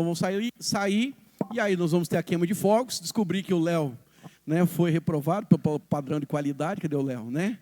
irmãos vão sair, e aí nós vamos ter a queima de fogos, descobrir que o Léo, né, foi reprovado pelo padrão de qualidade. Cadê o Léo, né?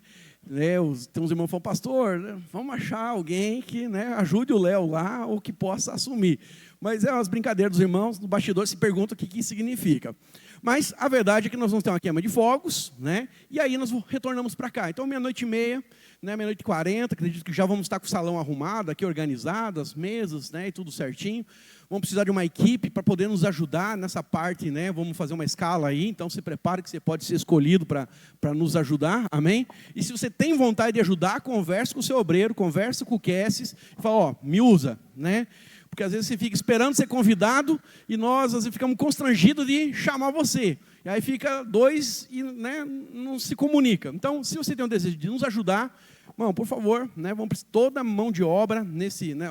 Tem uns irmãos que falam, pastor, né, vamos achar alguém que, né, ajude o Léo lá, ou que possa assumir. Mas é umas brincadeiras dos irmãos, no bastidor se pergunta o que isso significa. Mas a verdade é que nós vamos ter uma queima de fogos, né? E aí nós retornamos para cá. Então, 00:30, né, 00:40, acredito que já vamos estar com o salão arrumado, aqui organizado, as mesas, né, e tudo certinho. Vamos precisar de uma equipe para poder nos ajudar nessa parte, né? Vamos fazer uma escala aí, então se prepare que você pode ser escolhido para nos ajudar, amém? E se você tem vontade de ajudar, converse com o seu obreiro, converse com o Cassis, e fala, ó, me usa, né? Porque às vezes você fica esperando ser convidado e nós às vezes ficamos constrangidos de chamar você. E aí fica dois e, né, não se comunica. Então, se você tem um desejo de nos ajudar, irmão, por favor, né, toda mão de obra né,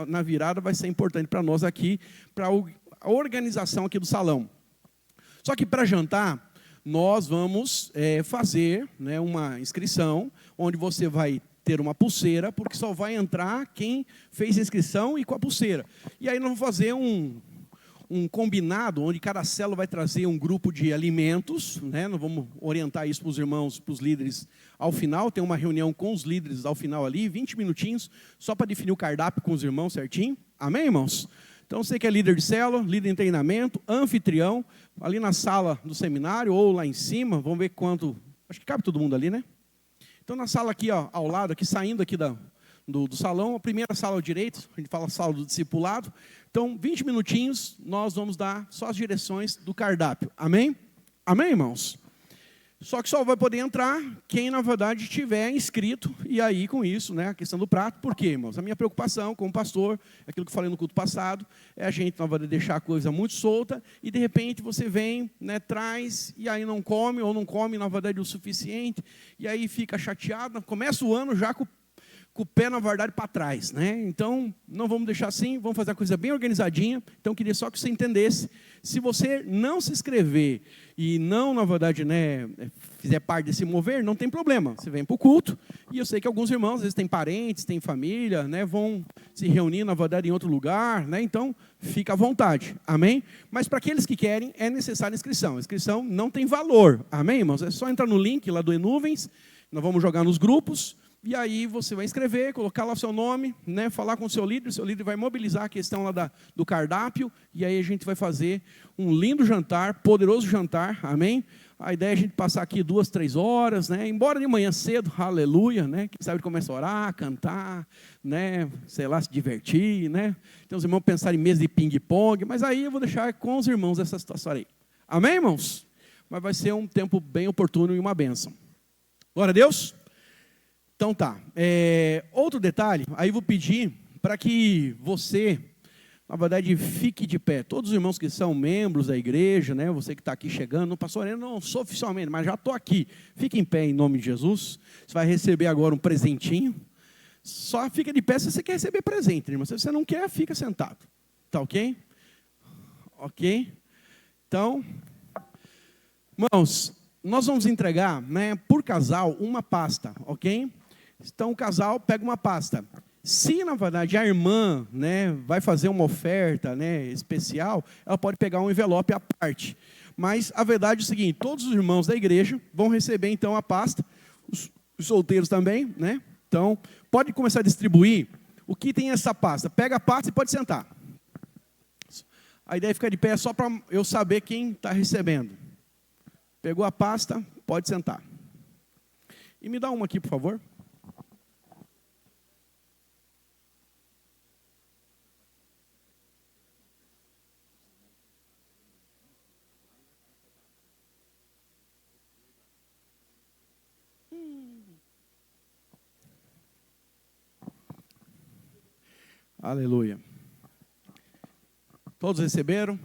na virada vai ser importante para nós aqui, para a organização aqui do salão. Só que para jantar, nós vamos fazer, né, uma inscrição, onde você vai ter uma pulseira, porque só vai entrar quem fez a inscrição e com a pulseira. E aí nós vamos fazer um combinado, onde cada célula vai trazer um grupo de alimentos, né? Nós vamos orientar isso para os irmãos, para os líderes ao final, tem uma reunião com os líderes ao final ali, 20 minutinhos, só para definir o cardápio com os irmãos certinho. Amém, irmãos? Então, você que é líder de célula, líder em treinamento, anfitrião, ali na sala do seminário ou lá em cima, vamos ver quanto, acho que cabe todo mundo ali, né? Então, na sala aqui, ó, ao lado, aqui, saindo aqui do salão, a primeira sala ao direito, a gente fala sala do discipulado. Então, 20 minutinhos, nós vamos dar só as direções do cardápio. Amém? Amém, irmãos? Só que só vai poder entrar quem, na verdade, tiver inscrito. E aí, com isso, né, a questão do prato. Por quê, irmãos? A minha preocupação como pastor, aquilo que eu falei no culto passado, é a gente, na verdade, deixar a coisa muito solta e, de repente, você vem, né, traz, e aí não come, ou não come, na verdade, o suficiente, e aí fica chateado. Começa o ano já com o pé, na verdade, para trás, né? Então, não vamos deixar assim, vamos fazer a coisa bem organizadinha. Então, eu queria só que você entendesse, se você não se inscrever e não, na verdade, né, fizer parte desse mover, não tem problema. Você vem para o culto, e eu sei que alguns irmãos, às vezes, têm parentes, têm família, né, vão se reunir, na verdade, em outro lugar, né? Então, fica à vontade, amém? Mas, para aqueles que querem, é necessária inscrição. A inscrição não tem valor, amém, irmãos? É só entrar no link lá do E-Nuvens, nós vamos jogar nos grupos, e aí você vai escrever, colocar lá o seu nome, né, falar com o seu líder vai mobilizar a questão lá do cardápio, e aí a gente vai fazer um lindo jantar, poderoso jantar, amém? A ideia é a gente passar aqui 2, 3 horas, né, embora de manhã cedo, aleluia, né, quem sabe começa a orar, cantar, né, sei lá, se divertir, né, tem os irmãos pensarem em mesa de ping-pong, mas aí eu vou deixar com os irmãos essa situação aí, amém, irmãos? Mas vai ser um tempo bem oportuno e uma bênção. Glória a Deus. Então tá, outro detalhe, aí vou pedir para que você, na verdade, fique de pé. Todos os irmãos que são membros da igreja, né, você que está aqui chegando, não passou, eu não sou oficialmente, mas já estou aqui. Fique em pé em nome de Jesus, você vai receber agora um presentinho. Só fica de pé se você quer receber presente, irmão. Se você não quer, fica sentado. Tá ok? Ok? Então, irmãos, nós vamos entregar, né, por casal, uma pasta, ok? Então, o casal pega uma pasta. Se, na verdade, a irmã, né, vai fazer uma oferta, né, especial, ela pode pegar um envelope à parte. Mas a verdade é o seguinte, todos os irmãos da igreja vão receber, então, a pasta, os solteiros também, né? Então, pode começar a distribuir o que tem essa pasta. Pega a pasta e pode sentar. A ideia é ficar de pé só para eu saber quem está recebendo. Pegou a pasta, pode sentar. E me dá uma aqui, por favor. Aleluia. Todos receberam?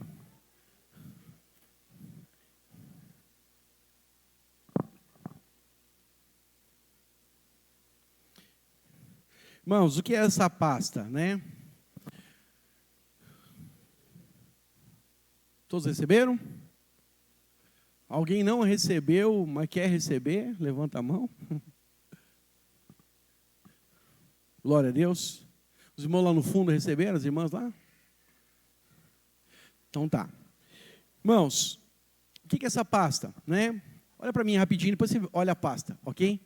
Irmãos, o que é essa pasta, né? Todos receberam? Alguém não recebeu, mas quer receber? Levanta a mão. Glória a Deus. Os irmãos lá no fundo receberam, as irmãs lá? Então tá. Irmãos, o que é essa pasta, né? Olha para mim rapidinho, depois você olha a pasta, ok?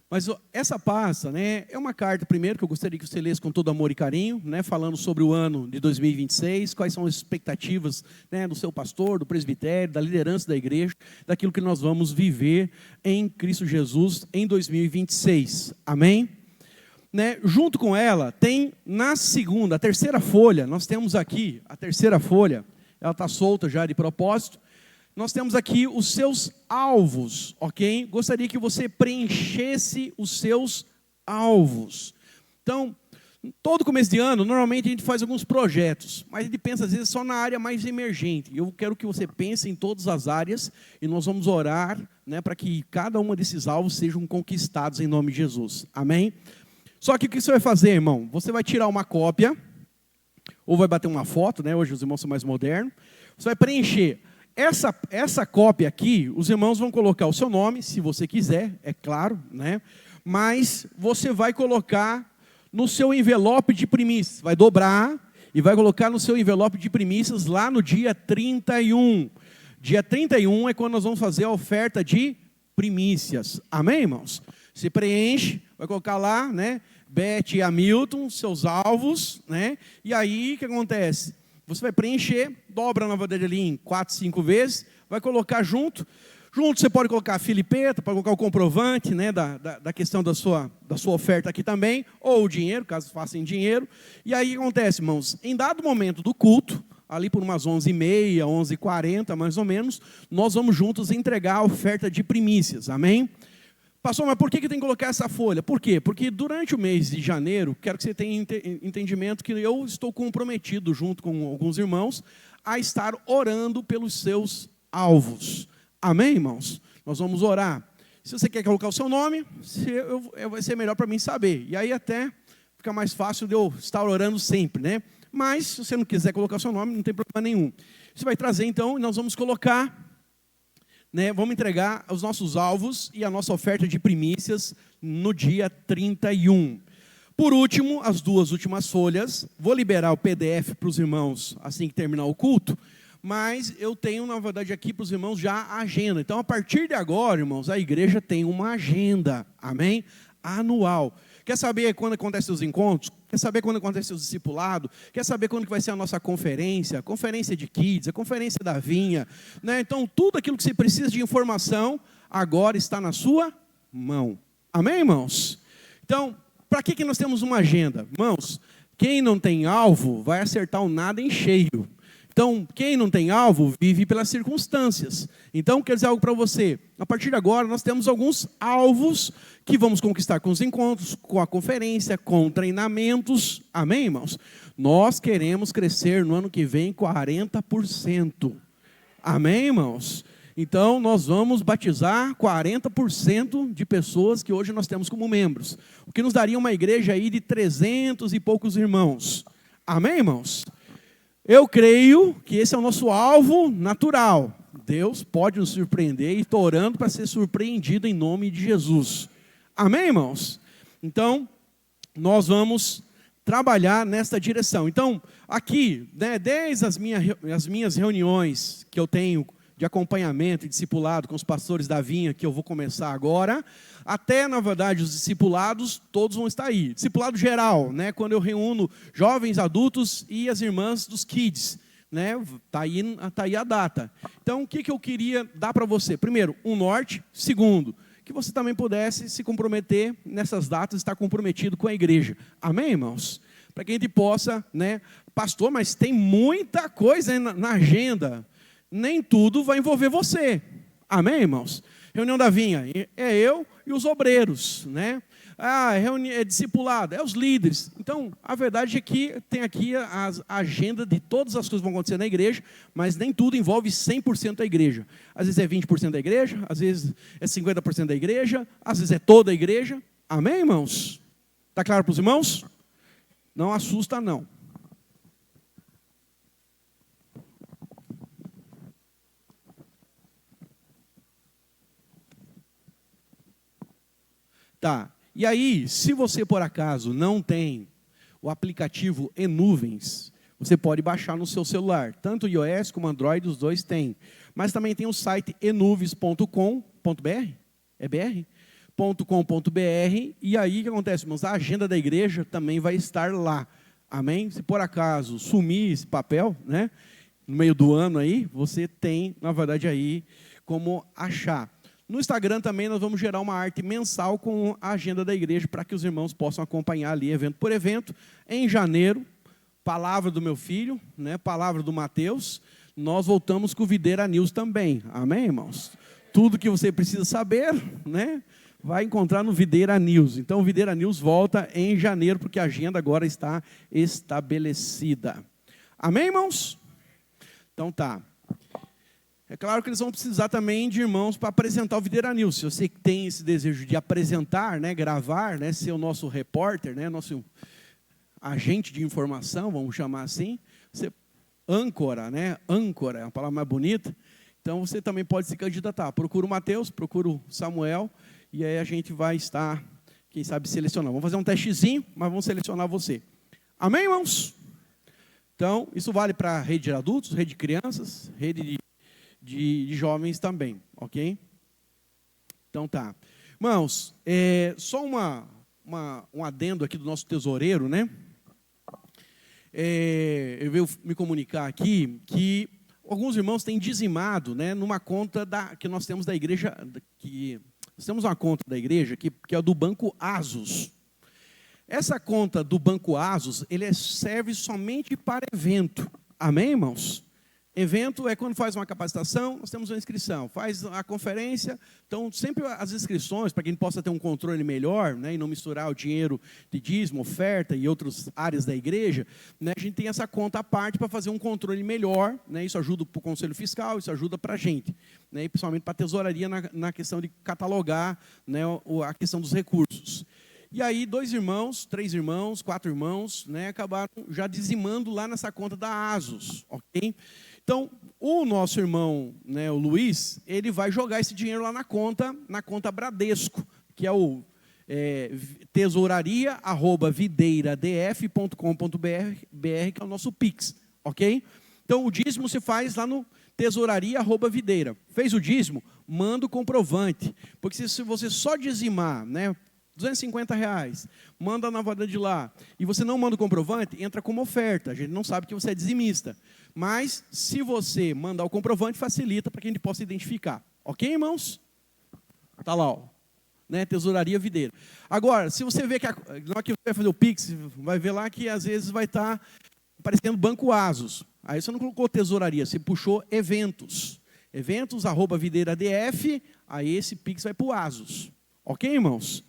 Mas essa pasta, né, é uma carta, primeiro, que eu gostaria que você lesse com todo amor e carinho, né, falando sobre o ano de 2026, quais são as expectativas, né, do seu pastor, do presbitério, da liderança da igreja, daquilo que nós vamos viver em Cristo Jesus em 2026. Amém? Né, junto com ela, tem na segunda, a terceira folha, nós temos aqui, a terceira folha, ela está solta já de propósito. Nós temos aqui os seus alvos, ok? Gostaria que você preenchesse os seus alvos. Então, todo começo de ano, normalmente a gente faz alguns projetos, mas a gente pensa às vezes só na área mais emergente. Eu quero que você pense em todas as áreas e nós vamos orar, né, para que cada uma desses alvos sejam conquistados em nome de Jesus. Amém? Só que o que você vai fazer, irmão? Você vai tirar uma cópia, ou vai bater uma foto, né? Hoje os irmãos são mais modernos. Você vai preencher. Essa cópia aqui, os irmãos vão colocar o seu nome, se você quiser, é claro, né? Mas você vai colocar no seu envelope de primícias, vai dobrar e vai colocar no seu envelope de primícias lá no dia 31. Dia 31 é quando nós vamos fazer a oferta de primícias. Amém, irmãos? Você preenche, vai colocar lá, né? Beth e Hamilton, seus alvos, né? E aí, o que acontece? Você vai preencher, dobra na verdade ali em 4, 5 vezes, vai colocar junto. Junto você pode colocar a filipeta, pode colocar o comprovante, né, da questão da sua oferta aqui também, ou o dinheiro, caso faça em dinheiro. E aí o que acontece, irmãos? Em dado momento do culto, ali por umas 11h30, 11h40 mais ou menos, nós vamos juntos entregar a oferta de primícias, amém? Pastor, mas por que tem que colocar essa folha? Por quê? Porque durante o mês de janeiro, quero que você tenha entendimento que eu estou comprometido, junto com alguns irmãos, a estar orando pelos seus alvos. Amém, irmãos? Nós vamos orar. Se você quer colocar o seu nome, vai ser melhor para mim saber. E aí até fica mais fácil de eu estar orando sempre, né? Mas, se você não quiser colocar o seu nome, não tem problema nenhum. Você vai trazer, então, e nós vamos colocar... né, vamos entregar os nossos alvos e a nossa oferta de primícias no dia 31. Por último, as 2 últimas folhas, vou liberar o PDF para os irmãos assim que terminar o culto, mas eu tenho, na verdade, aqui para os irmãos já a agenda. Então, a partir de agora, irmãos, a igreja tem uma agenda, amém? Anual. Quer saber quando acontecem os encontros? Quer saber quando acontece o discipulado? Quer saber quando que vai ser a nossa conferência? A conferência de kids, a conferência da vinha, né? Então, tudo aquilo que você precisa de informação, agora está na sua mão. Amém, irmãos? Então, para que nós temos uma agenda? Irmãos, quem não tem alvo, vai acertar o nada em cheio. Então, quem não tem alvo, vive pelas circunstâncias. Então, quero dizer algo para você. A partir de agora, nós temos alguns alvos que vamos conquistar com os encontros, com a conferência, com treinamentos. Amém, irmãos? Nós queremos crescer no ano que vem 40%. Amém, irmãos? Então, nós vamos batizar 40% de pessoas que hoje nós temos como membros. O que nos daria uma igreja aí de 300 e poucos irmãos. Amém, irmãos? Eu creio que esse é o nosso alvo natural. Deus pode nos surpreender e estou orando para ser surpreendido em nome de Jesus. Amém, irmãos? Então, nós vamos trabalhar nesta direção. Então, aqui, né, desde as minhas reuniões que eu tenho de acompanhamento e discipulado com os pastores da vinha, que eu vou começar agora, até, na verdade, os discipulados, todos vão estar aí. Discipulado geral, né, quando eu reúno jovens, adultos e as irmãs dos kids, né, tá aí a data. Então, o que eu queria dar para você? Primeiro, um norte. Segundo, que você também pudesse se comprometer nessas datas, estar comprometido com a igreja. Amém, irmãos? Para que a gente possa, né, pastor, mas tem muita coisa aí na agenda. Nem tudo vai envolver você. Amém, irmãos? Reunião da vinha, é eu e os obreiros, né? É discipulado, é os líderes. Então, a verdade é que tem aqui a agenda de todas as coisas que vão acontecer na igreja, mas nem tudo envolve 100% da igreja. Às vezes é 20% da igreja, às vezes é 50% da igreja, às vezes é toda a igreja. Amém, irmãos? Está claro para os irmãos? Não assusta, não. Tá, e aí, se você por acaso não tem o aplicativo e-nuvens, Você pode baixar no seu celular. Tanto o iOS como o Android, os dois têm. Mas também tem o site enuves.com.br. É BR? .com.br. E aí o que acontece, irmãos? A agenda da igreja também vai estar lá. Amém? Se por acaso sumir esse papel, né? No meio do ano aí, você tem, na verdade, aí como achar. No Instagram também nós vamos gerar uma arte mensal com a agenda da igreja para que os irmãos possam acompanhar ali evento por evento. Em janeiro, palavra do meu filho, né, palavra do Mateus, nós voltamos com o Videira News também. Amém, irmãos? Tudo que você precisa saber, né, vai encontrar no Videira News. Então o Videira News volta em janeiro, porque a agenda agora está estabelecida. Amém, irmãos? Então tá. É claro que eles vão precisar também de irmãos para apresentar o Videira News. Se você tem esse desejo de apresentar, né, gravar, né, ser o nosso repórter, né, nosso agente de informação, vamos chamar assim, você, âncora, né, âncora é uma palavra mais bonita. Então você também pode se candidatar. Procura o Mateus, procura o Samuel, e aí a gente vai estar, quem sabe, selecionando. Vamos fazer um testezinho, mas vamos selecionar você. Amém, irmãos? Então, isso vale para rede de adultos, rede de crianças, rede de jovens também, ok? Então tá. Irmãos, só um adendo aqui do nosso tesoureiro, né? Eu venho me comunicar aqui que alguns irmãos têm dizimado, né, numa conta que nós temos da igreja, nós temos uma conta da igreja que é do Banco Asos. Essa conta do Banco Asos, ele serve somente para evento. Amém, irmãos? Evento é quando faz uma capacitação, nós temos uma inscrição. Faz a conferência, então sempre as inscrições, para que a gente possa ter um controle melhor, né, e não misturar o dinheiro de dízimo, oferta e outras áreas da igreja, né, a gente tem essa conta à parte para fazer um controle melhor, né, isso ajuda para o Conselho Fiscal, isso ajuda para a gente, né, e principalmente para a tesouraria na questão de catalogar, né, a questão dos recursos. E aí 2 irmãos, 3 irmãos, 4 irmãos, né, acabaram já dizimando lá nessa conta da Asos, ok? Então, o nosso irmão, né, o Luiz, ele vai jogar esse dinheiro lá na conta Bradesco, que é o tesouraria@videiradf.com.br, que é o nosso Pix, ok? Então, o dízimo se faz lá no tesouraria@videira. Fez o dízimo? Manda o comprovante, porque se você só dizimar, né, R$250, manda na verdade de lá, e você não manda o comprovante, entra como oferta, a gente não sabe que você é dizimista. Mas, se você mandar o comprovante, facilita para que a gente possa identificar. Ok, irmãos? Está lá, ó, né, Tesouraria Videira. Agora, se você vê que na hora que você vai fazer o Pix, vai ver lá que às vezes vai estar aparecendo Banco Asos. Aí você não colocou tesouraria, você puxou eventos. Eventos@videiradf, aí esse Pix vai para o Asos. Ok, irmãos?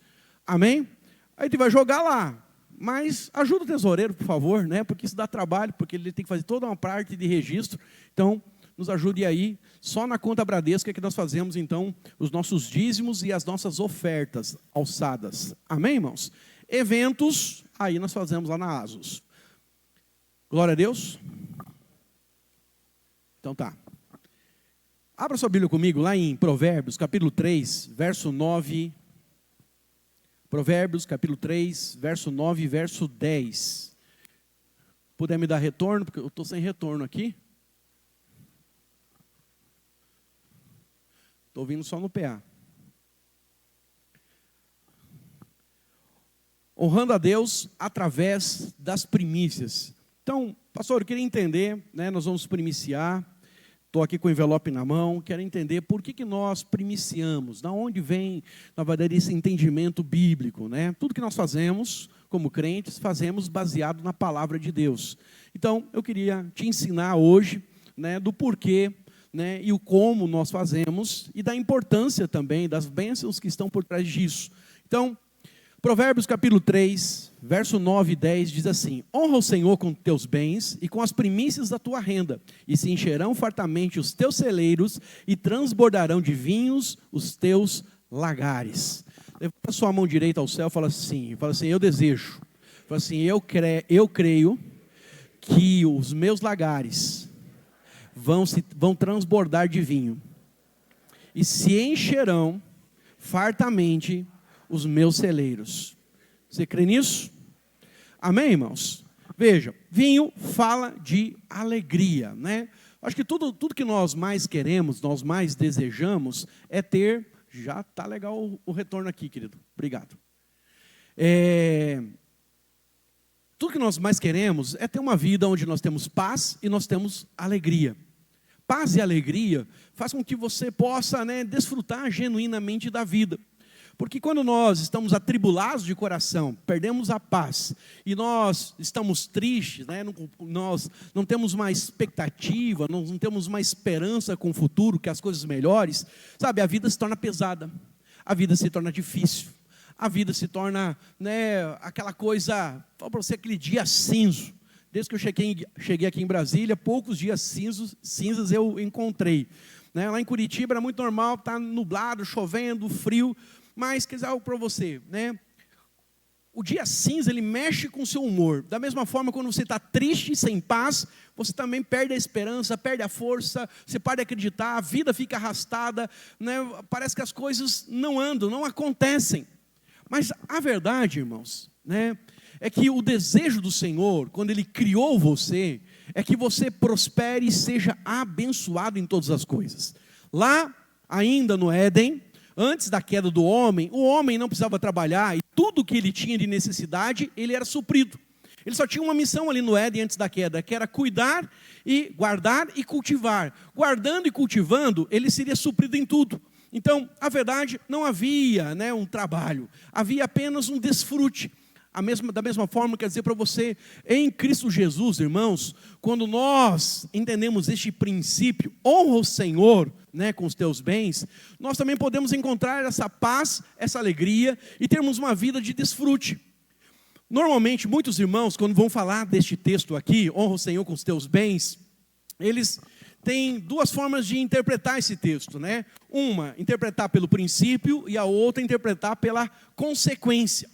Amém? Aí a gente vai jogar lá. Mas ajuda o tesoureiro, por favor, né? Porque isso dá trabalho, porque ele tem que fazer toda uma parte de registro. Então, nos ajude aí. Só na conta Bradesco é que nós fazemos, então, os nossos dízimos e as nossas ofertas alçadas. Amém, irmãos? Eventos, aí nós fazemos lá na Asos. Glória a Deus. Então tá. Abra sua Bíblia comigo lá em Provérbios, capítulo 3, verso 9. Provérbios, capítulo 3, verso 9 e verso 10. Puder me dar retorno, porque eu estou sem retorno aqui. Estou ouvindo só no PA. Honrando a Deus através das primícias. Então, pastor, eu queria entender, né, nós vamos primiciar. Estou aqui com o envelope na mão, quero entender por que nós primiciamos, da onde vem, na verdade, esse entendimento bíblico, né? Tudo que nós fazemos, como crentes, fazemos baseado na palavra de Deus. Então, eu queria te ensinar hoje, né, do porquê, né, e o como nós fazemos, e da importância também, das bênçãos que estão por trás disso. Então, Provérbios capítulo 3, verso 9 e 10 diz assim: honra o Senhor com teus bens e com as primícias da tua renda, e se encherão fartamente os teus celeiros e transbordarão de vinhos os teus lagares. Levanta a sua mão direita ao céu e fala assim, eu desejo, fala assim, eu creio que os meus lagares vão transbordar de vinho e se encherão fartamente os meus celeiros. Você crê nisso? Amém, irmãos? Veja, vinho fala de alegria, né? Acho que tudo que nós mais queremos, nós mais desejamos, é ter... Já está legal o retorno aqui, querido. Obrigado. Tudo que nós mais queremos é ter uma vida onde nós temos paz e nós temos alegria. Paz e alegria faz com que você possa, né, desfrutar genuinamente da vida. Porque quando nós estamos atribulados de coração, perdemos a paz, e nós estamos tristes, né, nós não temos mais expectativa, nós não temos mais esperança com o futuro, que as coisas melhores, sabe, a vida se torna pesada, a vida se torna difícil, a vida se torna, né, aquela coisa, fala para você, aquele dia cinzo. Desde que eu cheguei aqui em Brasília, poucos dias cinzas eu encontrei. Né? Lá em Curitiba era muito normal, está nublado, chovendo, frio, mas quer dizer algo para você, né? O dia cinza, ele mexe com o seu humor. Da mesma forma, quando você está triste, sem paz, você também perde a esperança, perde a força, você para de acreditar, a vida fica arrastada, né? Parece que as coisas não andam, não acontecem. Mas a verdade, irmãos, né, é que o desejo do Senhor, quando Ele criou você, é que você prospere e seja abençoado em todas as coisas. Lá, ainda no Éden, antes da queda do homem, o homem não precisava trabalhar e tudo que ele tinha de necessidade, ele era suprido. Ele só tinha uma missão ali no Éden antes da queda, que era cuidar e guardar e cultivar. Guardando e cultivando, ele seria suprido em tudo. Então, a verdade, não havia, né, um trabalho, havia apenas um desfrute. Da mesma forma, quer dizer para você, em Cristo Jesus, irmãos, quando nós entendemos este princípio, honra o Senhor, né, com os teus bens, nós também podemos encontrar essa paz, essa alegria e termos uma vida de desfrute. Normalmente, muitos irmãos, quando vão falar deste texto aqui, honra o Senhor com os teus bens, eles têm duas formas de interpretar esse texto, né? Uma, interpretar pelo princípio, e a outra, interpretar pela consequência.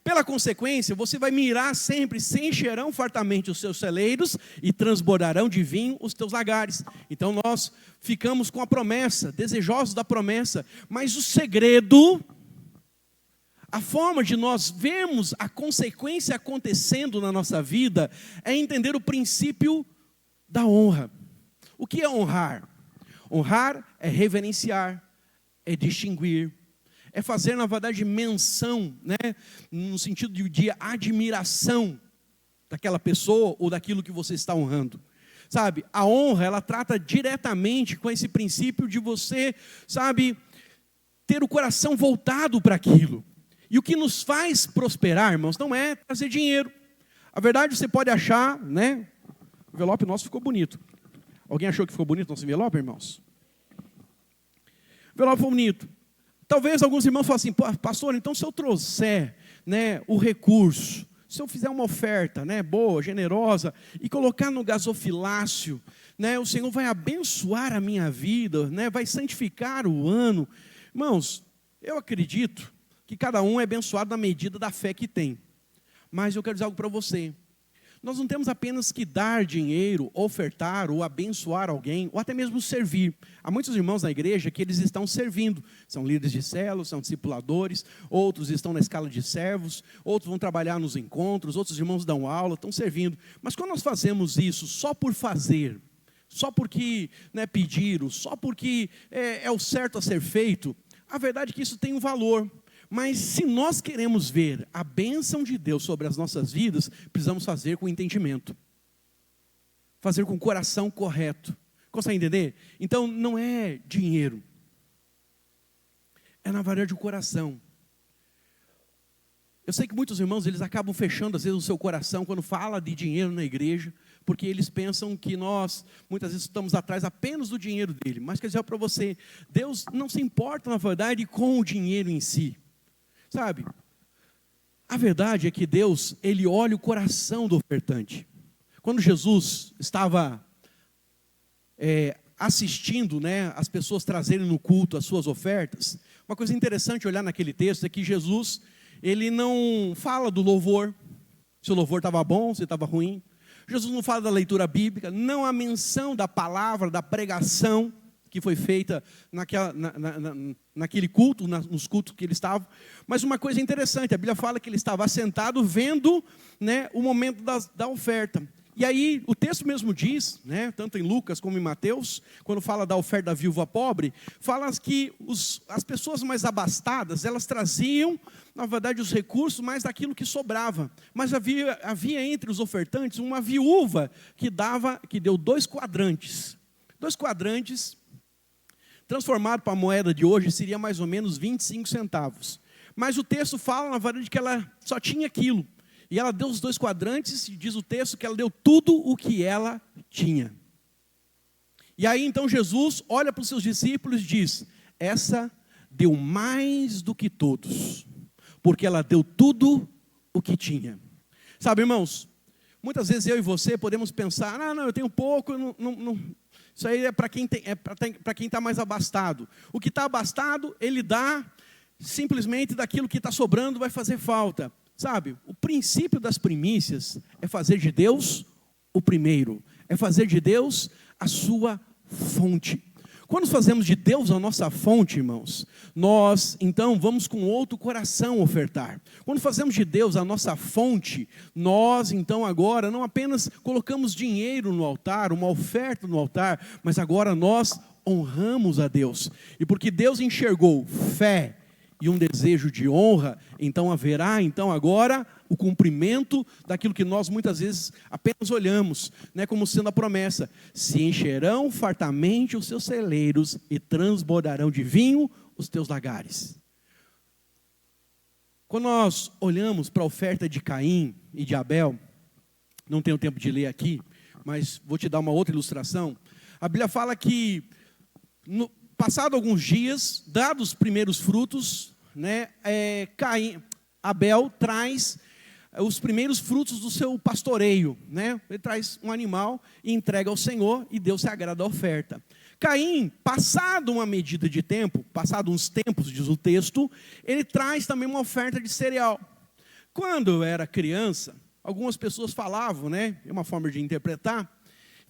Pela consequência, você vai mirar sempre, se encherão fartamente os seus celeiros e transbordarão de vinho os teus lagares. Então nós ficamos com a promessa, desejosos da promessa, mas o segredo, a forma de nós vermos a consequência acontecendo na nossa vida, é entender o princípio da honra. O que é honrar? Honrar é reverenciar, é distinguir, é fazer, na verdade, menção, né, no sentido de admiração daquela pessoa ou daquilo que você está honrando. Sabe, a honra, ela trata diretamente com esse princípio de você, sabe, ter o coração voltado para aquilo. E o que nos faz prosperar, irmãos, não é trazer dinheiro. A verdade, você pode achar, né, o envelope nosso ficou bonito. Alguém achou que ficou bonito o nosso envelope, irmãos? O envelope ficou bonito. Talvez alguns irmãos falem assim, pastor, então se eu trouxer, né, o recurso, se eu fizer uma oferta, né, boa, generosa, e colocar no gasofilácio, né, o Senhor vai abençoar a minha vida, né, vai santificar o ano. Irmãos, eu acredito que cada um é abençoado na medida da fé que tem. Mas eu quero dizer algo para você. Nós não temos apenas que dar dinheiro, ofertar ou abençoar alguém, ou até mesmo servir. Há muitos irmãos na igreja que eles estão servindo. São líderes de célula, são discipuladores, outros estão na escala de servos, outros vão trabalhar nos encontros, outros irmãos dão aula, estão servindo. Mas quando nós fazemos isso só por fazer, só porque, né, pediram, só porque é o certo a ser feito, a verdade é que isso tem um valor. Mas se nós queremos ver a bênção de Deus sobre as nossas vidas, precisamos fazer com entendimento. Fazer com o coração correto. Consegue entender? Então não é dinheiro. É na verdade o coração. Eu sei que muitos irmãos, eles acabam fechando às vezes o seu coração quando fala de dinheiro na igreja, porque eles pensam que nós, muitas vezes, estamos atrás apenas do dinheiro dele. Mas quer dizer para você, Deus não se importa, na verdade, com o dinheiro em si. Sabe, a verdade é que Deus, Ele olha o coração do ofertante. Quando Jesus estava assistindo, né, as pessoas trazerem no culto as suas ofertas, uma coisa interessante olhar naquele texto é que Jesus, Ele não fala do louvor, se o louvor estava bom, se estava ruim. Jesus não fala da leitura bíblica, não há menção da palavra, da pregação. que foi feita naquele culto, nos cultos que ele estava. Mas uma coisa interessante, a Bíblia fala que ele estava assentado vendo, né, o momento da oferta. E aí o texto mesmo diz, né, tanto em Lucas como em Mateus, quando fala da oferta da viúva pobre, fala que as pessoas mais abastadas, elas traziam, na verdade, os recursos mais daquilo que sobrava. Mas havia entre os ofertantes uma viúva que deu 2 quadrantes. 2 quadrantes, transformado para a moeda de hoje, seria mais ou menos 25 centavos. Mas o texto fala, na verdade, que ela só tinha aquilo. E ela deu os 2 quadrantes, e diz o texto que ela deu tudo o que ela tinha. E aí então Jesus olha para os seus discípulos e diz: essa deu mais do que todos, porque ela deu tudo o que tinha. Sabe, irmãos, muitas vezes eu e você podemos pensar: não, eu tenho pouco, isso aí é para quem está mais abastado. O que está abastado, ele dá simplesmente daquilo que está sobrando, vai fazer falta. Sabe, o princípio das primícias é fazer de Deus o primeiro, é fazer de Deus a sua fonte. Quando fazemos de Deus a nossa fonte, irmãos, nós então vamos com outro coração ofertar. Quando fazemos de Deus a nossa fonte, nós então agora não apenas colocamos dinheiro no altar, uma oferta no altar, mas agora nós honramos a Deus. E porque Deus enxergou fé e um desejo de honra, então haverá então agora o cumprimento daquilo que nós muitas vezes apenas olhamos, né, como sendo a promessa: se encherão fartamente os seus celeiros e transbordarão de vinho os teus lagares. Quando nós olhamos para a oferta de Caim e de Abel, não tenho tempo de ler aqui, mas vou te dar uma outra ilustração. A Bíblia fala que passado alguns dias, dados os primeiros frutos, né, Abel traz os primeiros frutos do seu pastoreio, né? Ele traz um animal e entrega ao Senhor, e Deus se agrada da oferta. Caim, passado uma medida de tempo, passado uns tempos, diz o texto, ele traz também uma oferta de cereal. Quando eu era criança, algumas pessoas falavam, né, é uma forma de interpretar,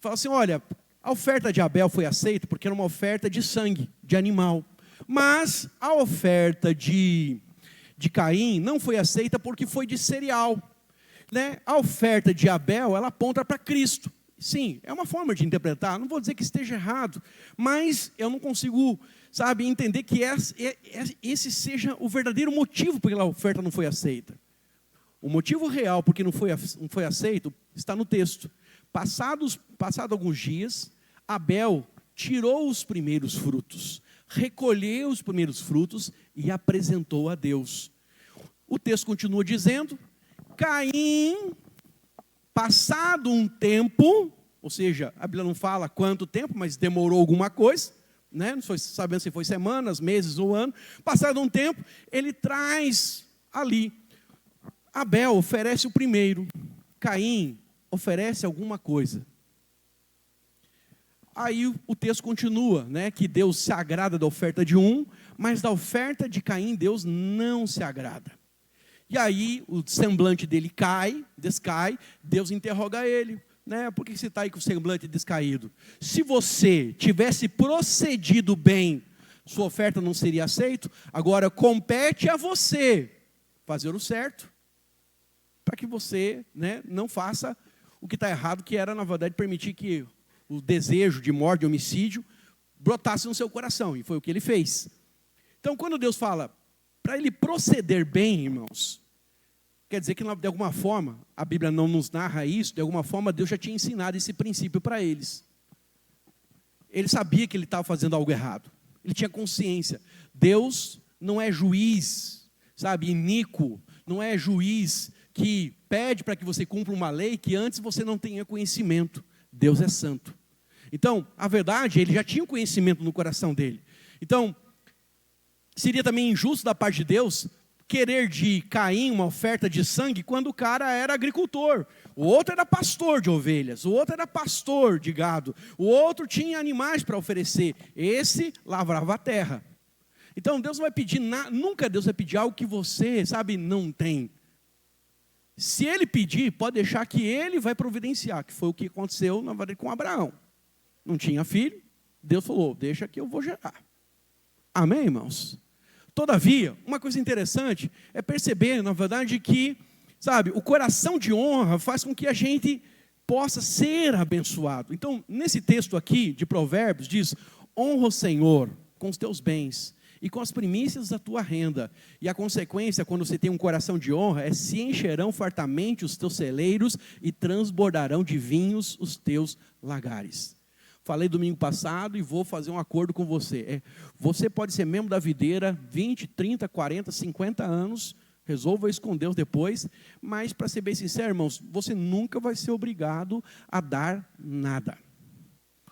falavam assim: olha, a oferta de Abel foi aceita porque era uma oferta de sangue, de animal. Mas a oferta de Caim não foi aceita porque foi de cereal, né? A oferta de Abel, ela aponta para Cristo. Sim, é uma forma de interpretar, não vou dizer que esteja errado, mas eu não consigo, sabe, entender que esse seja o verdadeiro motivo por que a oferta não foi aceita. O motivo real por que não foi aceito está no texto. Passado alguns dias, Abel tirou os primeiros frutos, recolheu os primeiros frutos e apresentou a Deus. O texto continua dizendo: Caim, passado um tempo, ou seja, a Bíblia não fala quanto tempo, mas demorou alguma coisa, né? Não foi sabendo se foi semanas, meses ou ano. Passado um tempo, ele traz ali. Abel oferece o primeiro, Caim oferece alguma coisa. Aí o texto continua, né, que Deus se agrada da oferta de um, mas da oferta de Caim Deus não se agrada. E aí o semblante dele descai, Deus interroga ele, né, por que você está aí com o semblante descaído? Se você tivesse procedido bem, sua oferta não seria aceita. Agora compete a você fazer o certo, para que você, né, não faça o que está errado, que era, na verdade, permitir que o desejo de morte, de homicídio, brotasse no seu coração, e foi o que ele fez. Então, quando Deus fala para ele proceder bem, irmãos, quer dizer que, de alguma forma, a Bíblia não nos narra isso, de alguma forma Deus já tinha ensinado esse princípio para eles. Ele sabia que ele estava fazendo algo errado, ele tinha consciência. Deus não é juiz, sabe, iníquo, não é juiz que pede para que você cumpra uma lei que antes você não tenha conhecimento. Deus é santo. Então, a verdade, ele já tinha um conhecimento no coração dele. Então, seria também injusto da parte de Deus querer de Caim uma oferta de sangue quando o cara era agricultor. O outro era pastor de ovelhas, o outro era pastor de gado, o outro tinha animais para oferecer, esse lavrava a terra. Então, Deus não vai pedir nunca Deus vai pedir algo que você, sabe, não tem. Se ele pedir, pode deixar que ele vai providenciar, que foi o que aconteceu, na verdade, com Abraão. Não tinha filho, Deus falou, deixa que eu vou gerar. Amém, irmãos? Todavia, uma coisa interessante é perceber, na verdade, que, sabe, o coração de honra faz com que a gente possa ser abençoado. Então, nesse texto aqui de Provérbios, diz, honra o Senhor com os teus bens e com as primícias da tua renda. E a consequência, quando você tem um coração de honra, é se encherão fartamente os teus celeiros e transbordarão de vinhos os teus lagares. Falei domingo passado e vou fazer um acordo com você. Você pode ser membro da videira 20, 30, 40, 50 anos, resolva isso com Deus depois, mas para ser bem sincero, irmãos, você nunca vai ser obrigado a dar nada.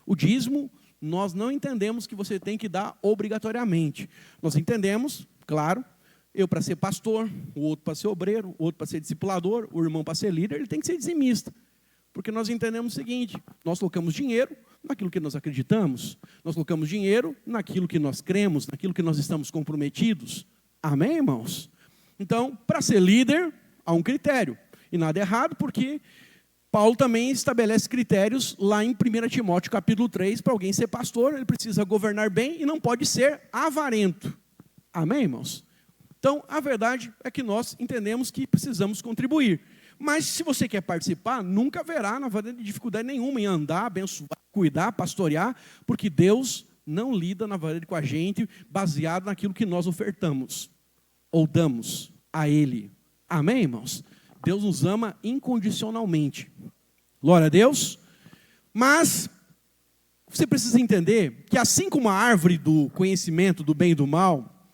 O dízimo, nós não entendemos que você tem que dar obrigatoriamente. Nós entendemos, claro, eu para ser pastor, o outro para ser obreiro, o outro para ser discipulador, o irmão para ser líder, ele tem que ser dizimista. Porque nós entendemos o seguinte, nós colocamos dinheiro naquilo que nós acreditamos, nós colocamos dinheiro naquilo que nós cremos, naquilo que nós estamos comprometidos. Amém, irmãos? Então, para ser líder, há um critério. E nada errado, porque Paulo também estabelece critérios lá em 1 Timóteo capítulo 3, para alguém ser pastor, ele precisa governar bem e não pode ser avarento. Amém, irmãos? Então, a verdade é que nós entendemos que precisamos contribuir. Mas se você quer participar, nunca haverá, na verdade, dificuldade nenhuma em andar, abençoar, cuidar, pastorear, porque Deus não lida, na verdade, com a gente baseado naquilo que nós ofertamos ou damos a Ele. Amém, irmãos? Deus nos ama incondicionalmente. Glória a Deus. Mas você precisa entender que assim como a árvore do conhecimento do bem e do mal,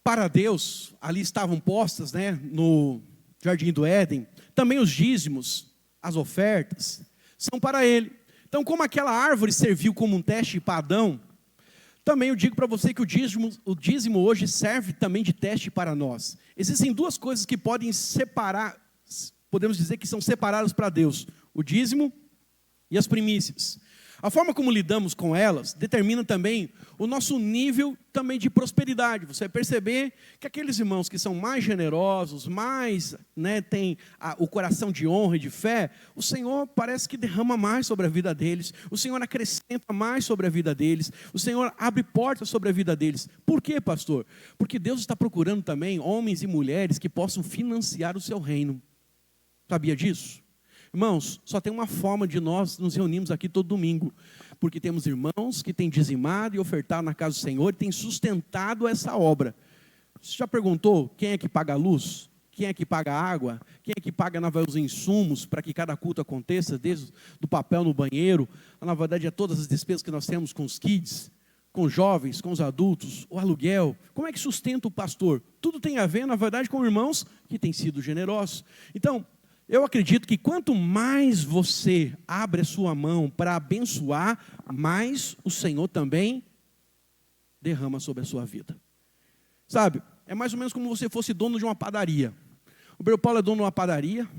para Deus, ali estavam postas, no Jardim do Éden, também os dízimos, as ofertas, são para Ele. Então, como aquela árvore serviu como um teste para Adão, também eu digo para você que o dízimo hoje serve também de teste para nós. Existem duas coisas que podem separar, podemos dizer que são separadas para Deus: o dízimo e as primícias. A forma como lidamos com elas determina também o nosso nível também de prosperidade. Você vai perceber que aqueles irmãos que são mais generosos, mais têm o coração de honra e de fé, o Senhor parece que derrama mais sobre a vida deles, o Senhor acrescenta mais sobre a vida deles, o Senhor abre portas sobre a vida deles. Por quê, pastor? Porque Deus está procurando também homens e mulheres que possam financiar o seu reino. Sabia disso? Irmãos, só tem uma forma de nós nos reunirmos aqui todo domingo, porque temos irmãos que têm dizimado e ofertado na casa do Senhor e têm sustentado essa obra. Você já perguntou quem é que paga a luz? Quem é que paga a água? Quem é que paga, na verdade, os insumos para que cada culto aconteça, desde do papel no banheiro, na verdade, a todas as despesas que nós temos com os kids, com os jovens, com os adultos, o aluguel? Como é que sustenta o pastor? Tudo tem a ver, na verdade, com irmãos que têm sido generosos. Então, eu acredito que quanto mais você abre a sua mão para abençoar, mais o Senhor também derrama sobre a sua vida. Sabe, é mais ou menos como se você fosse dono de uma padaria. O Breu Paulo é dono de uma padaria,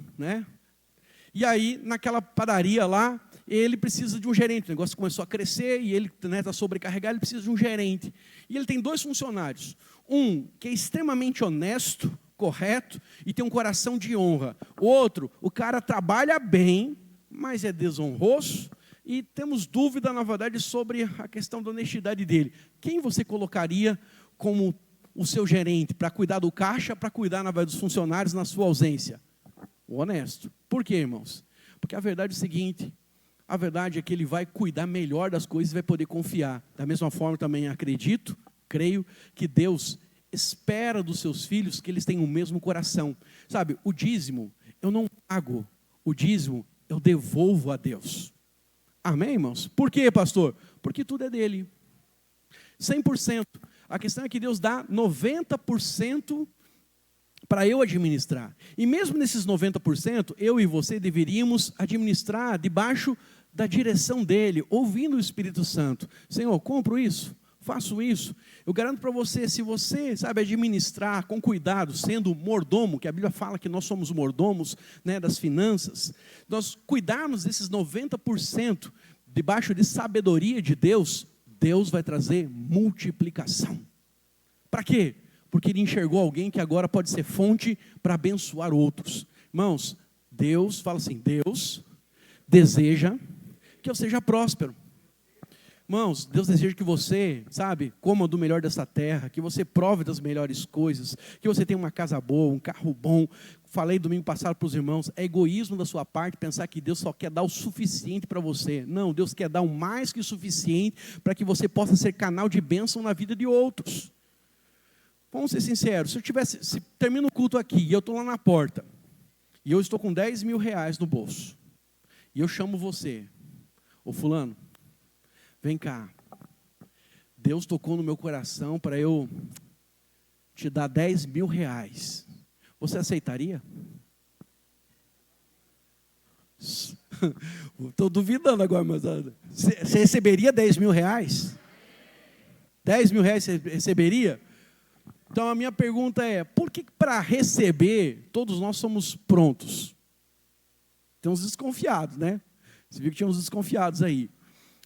E aí, naquela padaria lá, ele precisa de um gerente. O negócio começou a crescer e ele está sobrecarregado, ele precisa de um gerente. E ele tem 2 funcionários. Um que é extremamente honesto, correto, e tem um coração de honra. O outro, o cara trabalha bem, mas é desonroso, e temos dúvida, na verdade, sobre a questão da honestidade dele. Quem você colocaria como o seu gerente, para cuidar do caixa, para cuidar, na verdade, dos funcionários na sua ausência? O honesto. Por quê, irmãos? Porque a verdade é o seguinte, a verdade é que ele vai cuidar melhor das coisas e vai poder confiar. Da mesma forma, também acredito, creio, que Deus espera dos seus filhos que eles tenham o mesmo coração. Sabe, o dízimo eu não pago, o dízimo eu devolvo a Deus. Amém, irmãos? Por quê, pastor? Porque tudo é dele. 100%. A questão é que Deus dá 90% para eu administrar. E mesmo nesses 90%, eu e você deveríamos administrar debaixo da direção dele, ouvindo o Espírito Santo. Senhor, compro isso, faço isso. Eu garanto para você, se você sabe administrar com cuidado, sendo mordomo, que a Bíblia fala que nós somos mordomos das finanças, nós cuidarmos desses 90% debaixo de sabedoria de Deus, Deus vai trazer multiplicação. Para quê? Porque ele enxergou alguém que agora pode ser fonte para abençoar outros. Irmãos, Deus, fala assim, Deus deseja que eu seja próspero. Irmãos, Deus deseja que você, sabe, coma do melhor dessa terra, que você prove das melhores coisas, que você tenha uma casa boa, um carro bom. Falei domingo passado para os irmãos, é egoísmo da sua parte pensar que Deus só quer dar o suficiente para você. Não, Deus quer dar o mais que o suficiente para que você possa ser canal de bênção na vida de outros. Vamos ser sinceros, se termina o culto aqui e eu estou lá na porta, e eu estou com 10 mil reais no bolso, e eu chamo você, ô fulano, vem cá, Deus tocou no meu coração para eu te dar 10 mil reais. Você aceitaria? Estou duvidando agora, mas você receberia 10 mil reais? 10 mil reais você receberia? Então a minha pergunta é, por que para receber todos nós somos prontos? Tem uns desconfiados, né? Você viu que tinha uns desconfiados aí.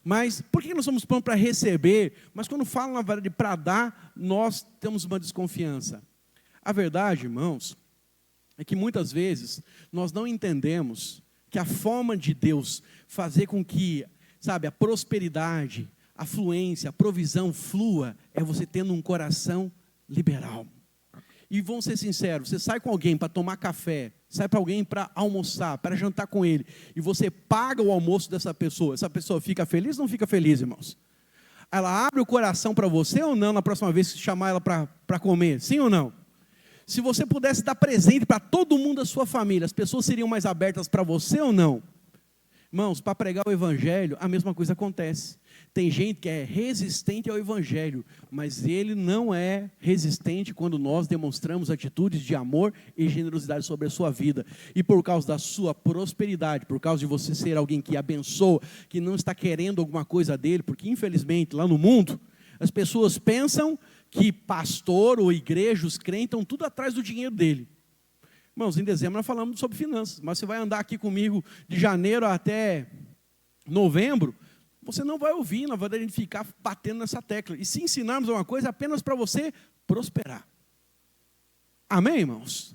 Mas por que nós somos prontos para receber, mas quando falam na verdade para dar, nós temos uma desconfiança? A verdade, irmãos, é que muitas vezes nós não entendemos que a forma de Deus fazer com que, sabe, a prosperidade, a fluência, a provisão flua, é você tendo um coração liberal. E vamos ser sinceros, você sai com alguém para tomar café, sai para alguém para almoçar, para jantar com ele, e você paga o almoço dessa pessoa, essa pessoa fica feliz ou não fica feliz, irmãos? Ela abre o coração para você ou não, na próxima vez que chamar ela para comer, sim ou não? Se você pudesse dar presente para todo mundo da sua família, as pessoas seriam mais abertas para você ou não? Irmãos, para pregar o evangelho, a mesma coisa acontece. Tem gente que é resistente ao evangelho, mas ele não é resistente quando nós demonstramos atitudes de amor e generosidade sobre a sua vida. E por causa da sua prosperidade, por causa de você ser alguém que abençoa, que não está querendo alguma coisa dele, porque infelizmente lá no mundo, as pessoas pensam que pastor ou igreja, os crentes, estão tudo atrás do dinheiro dele. Irmãos, em dezembro nós falamos sobre finanças, mas você vai andar aqui comigo de janeiro até novembro, você não vai ouvir, na verdade, a gente ficar batendo nessa tecla. E se ensinarmos uma coisa apenas para você prosperar. Amém, irmãos?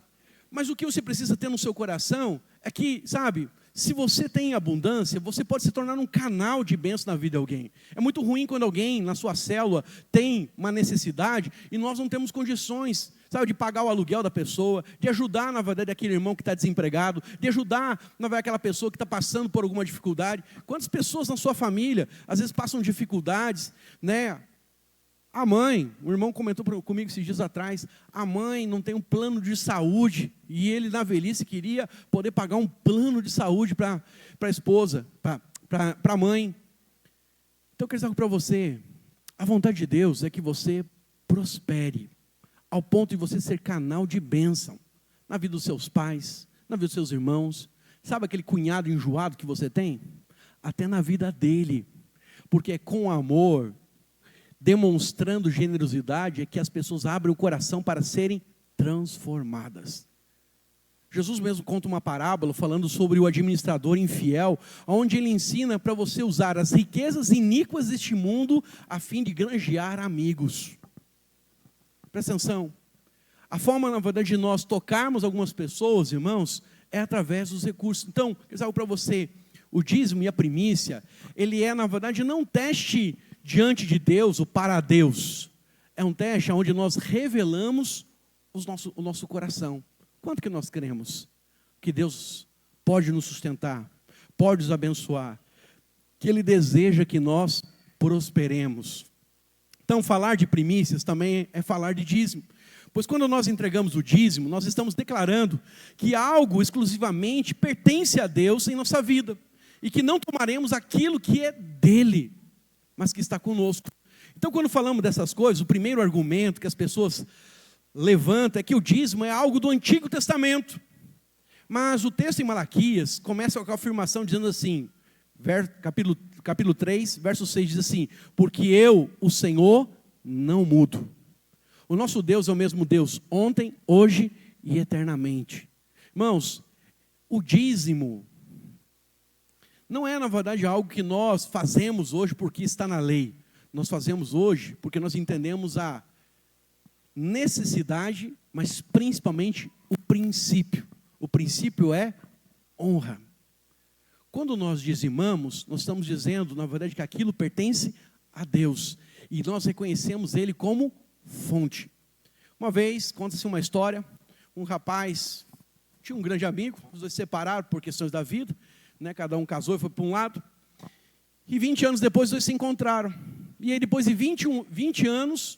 Mas o que você precisa ter no seu coração é que, sabe, se você tem abundância, você pode se tornar um canal de bênção na vida de alguém. É muito ruim quando alguém na sua célula tem uma necessidade e nós não temos condições, sabe, de pagar o aluguel da pessoa, de ajudar, na verdade, aquele irmão que está desempregado, de ajudar, na verdade, aquela pessoa que está passando por alguma dificuldade. Quantas pessoas na sua família, às vezes, passam dificuldades, né? A mãe, o irmão comentou comigo esses dias atrás, a mãe não tem um plano de saúde, e ele na velhice queria poder pagar um plano de saúde para a esposa, para a mãe. Então eu quero dizer algo para você, a vontade de Deus é que você prospere, ao ponto de você ser canal de bênção, na vida dos seus pais, na vida dos seus irmãos, sabe aquele cunhado enjoado que você tem? Até na vida dele, porque é com amor, demonstrando generosidade, é que as pessoas abrem o coração para serem transformadas. Jesus mesmo conta uma parábola falando sobre o administrador infiel, onde ele ensina para você usar as riquezas iníquas deste mundo a fim de granjear amigos. Presta atenção, a forma, na verdade, de nós tocarmos algumas pessoas, irmãos, é através dos recursos. Então, quero dizer algo para você, o dízimo e a primícia, ele é, na verdade, não um teste diante de Deus, ou para Deus. É um teste onde nós revelamos o nosso coração. Quanto que nós cremos que Deus pode nos sustentar, pode nos abençoar, que Ele deseja que nós prosperemos. Então, falar de primícias também é falar de dízimo. Pois quando nós entregamos o dízimo, nós estamos declarando que algo exclusivamente pertence a Deus em nossa vida. E que não tomaremos aquilo que é dele, mas que está conosco. Então, quando falamos dessas coisas, o primeiro argumento que as pessoas levantam é que o dízimo é algo do Antigo Testamento. Mas o texto em Malaquias começa com a afirmação dizendo assim, capítulo 3, verso 6 diz assim, porque eu, o Senhor, não mudo. O nosso Deus é o mesmo Deus, ontem, hoje e eternamente. Irmãos, o dízimo não é, na verdade, algo que nós fazemos hoje porque está na lei. Nós fazemos hoje porque nós entendemos a necessidade, mas principalmente o princípio. O princípio é honra. Quando nós dizimamos, nós estamos dizendo, na verdade, que aquilo pertence a Deus. E nós reconhecemos Ele como fonte. Uma vez, conta-se uma história, um rapaz tinha um grande amigo, os dois se separaram por questões da vida, né, cada um casou e foi para um lado, e 20 anos depois os dois se encontraram. E aí depois de 20 anos,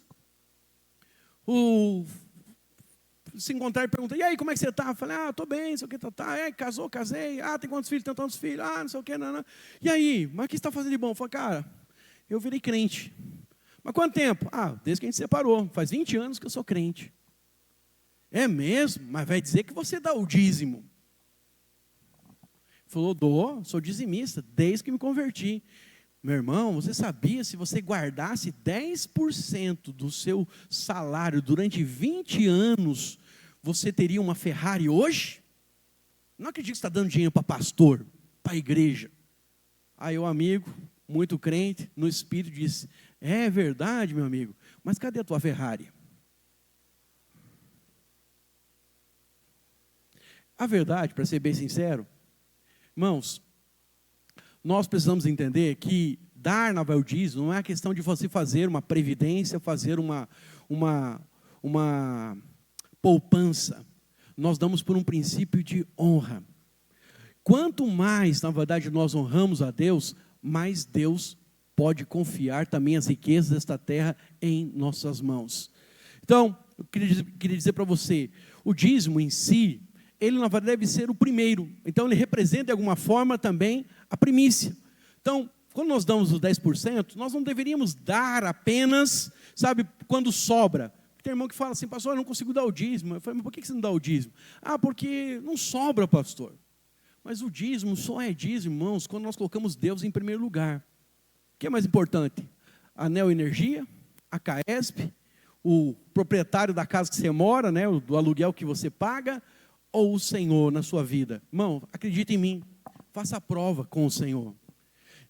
se encontraram e perguntaram, e aí, como é que você está? Eu falei, estou bem, não sei o que, casou, casei, tem quantos filhos, tem tantos filhos, não sei o que, não. E aí, mas o que você está fazendo de bom? Eu falei, cara, eu virei crente. Mas quanto tempo? Desde que a gente se separou, faz 20 anos que eu sou crente. É mesmo? Mas vai dizer que você dá o dízimo. Ele falou, sou dizimista, desde que me converti. Meu irmão, você sabia, se você guardasse 10% do seu salário durante 20 anos, você teria uma Ferrari hoje? Não acredito que você está dando dinheiro para pastor, para a igreja. Aí o amigo, muito crente, no espírito disse, é verdade, meu amigo, mas cadê a tua Ferrari? A verdade, para ser bem sincero, irmãos, nós precisamos entender que dar na dízimo não é a questão de você fazer uma previdência, fazer uma poupança. Nós damos por um princípio de honra. Quanto mais, na verdade, nós honramos a Deus, mais Deus pode confiar também as riquezas desta terra em nossas mãos. Então, eu queria dizer para você, o dízimo em si, ele na verdade deve ser o primeiro. Então ele representa de alguma forma também a primícia. Então, quando nós damos os 10%, nós não deveríamos dar apenas, quando sobra. Tem irmão que fala assim, pastor, eu não consigo dar o dízimo. Eu falei, mas por que você não dá o dízimo? Porque não sobra, pastor. Mas o dízimo só é dízimo, irmãos, quando nós colocamos Deus em primeiro lugar. O que é mais importante? A Neo Energia, a Caesp, o proprietário da casa que você mora, né, do aluguel que você paga, ou o Senhor na sua vida? Irmão, acredite em mim, faça a prova com o Senhor.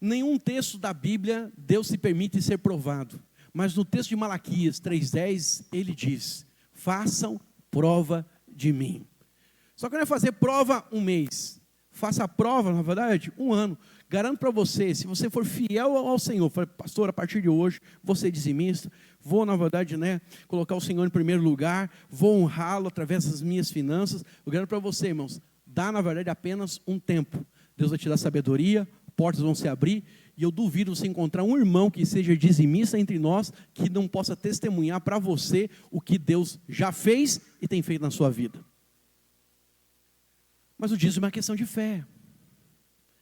Nenhum texto da Bíblia Deus se permite ser provado, mas no texto de Malaquias 3,10 ele diz, façam prova de mim. Só que não é fazer prova um mês, faça a prova, na verdade, 1 ano. Garanto para você, se você for fiel ao Senhor, pastor, a partir de hoje, vou ser dizimista, vou, na verdade, colocar o Senhor em primeiro lugar, vou honrá-lo através das minhas finanças. Eu garanto para você, irmãos, dá, na verdade, apenas um tempo. Deus vai te dar sabedoria, portas vão se abrir, e eu duvido você encontrar um irmão que seja dizimista entre nós, que não possa testemunhar para você o que Deus já fez e tem feito na sua vida. Mas o dízimo é uma questão de fé.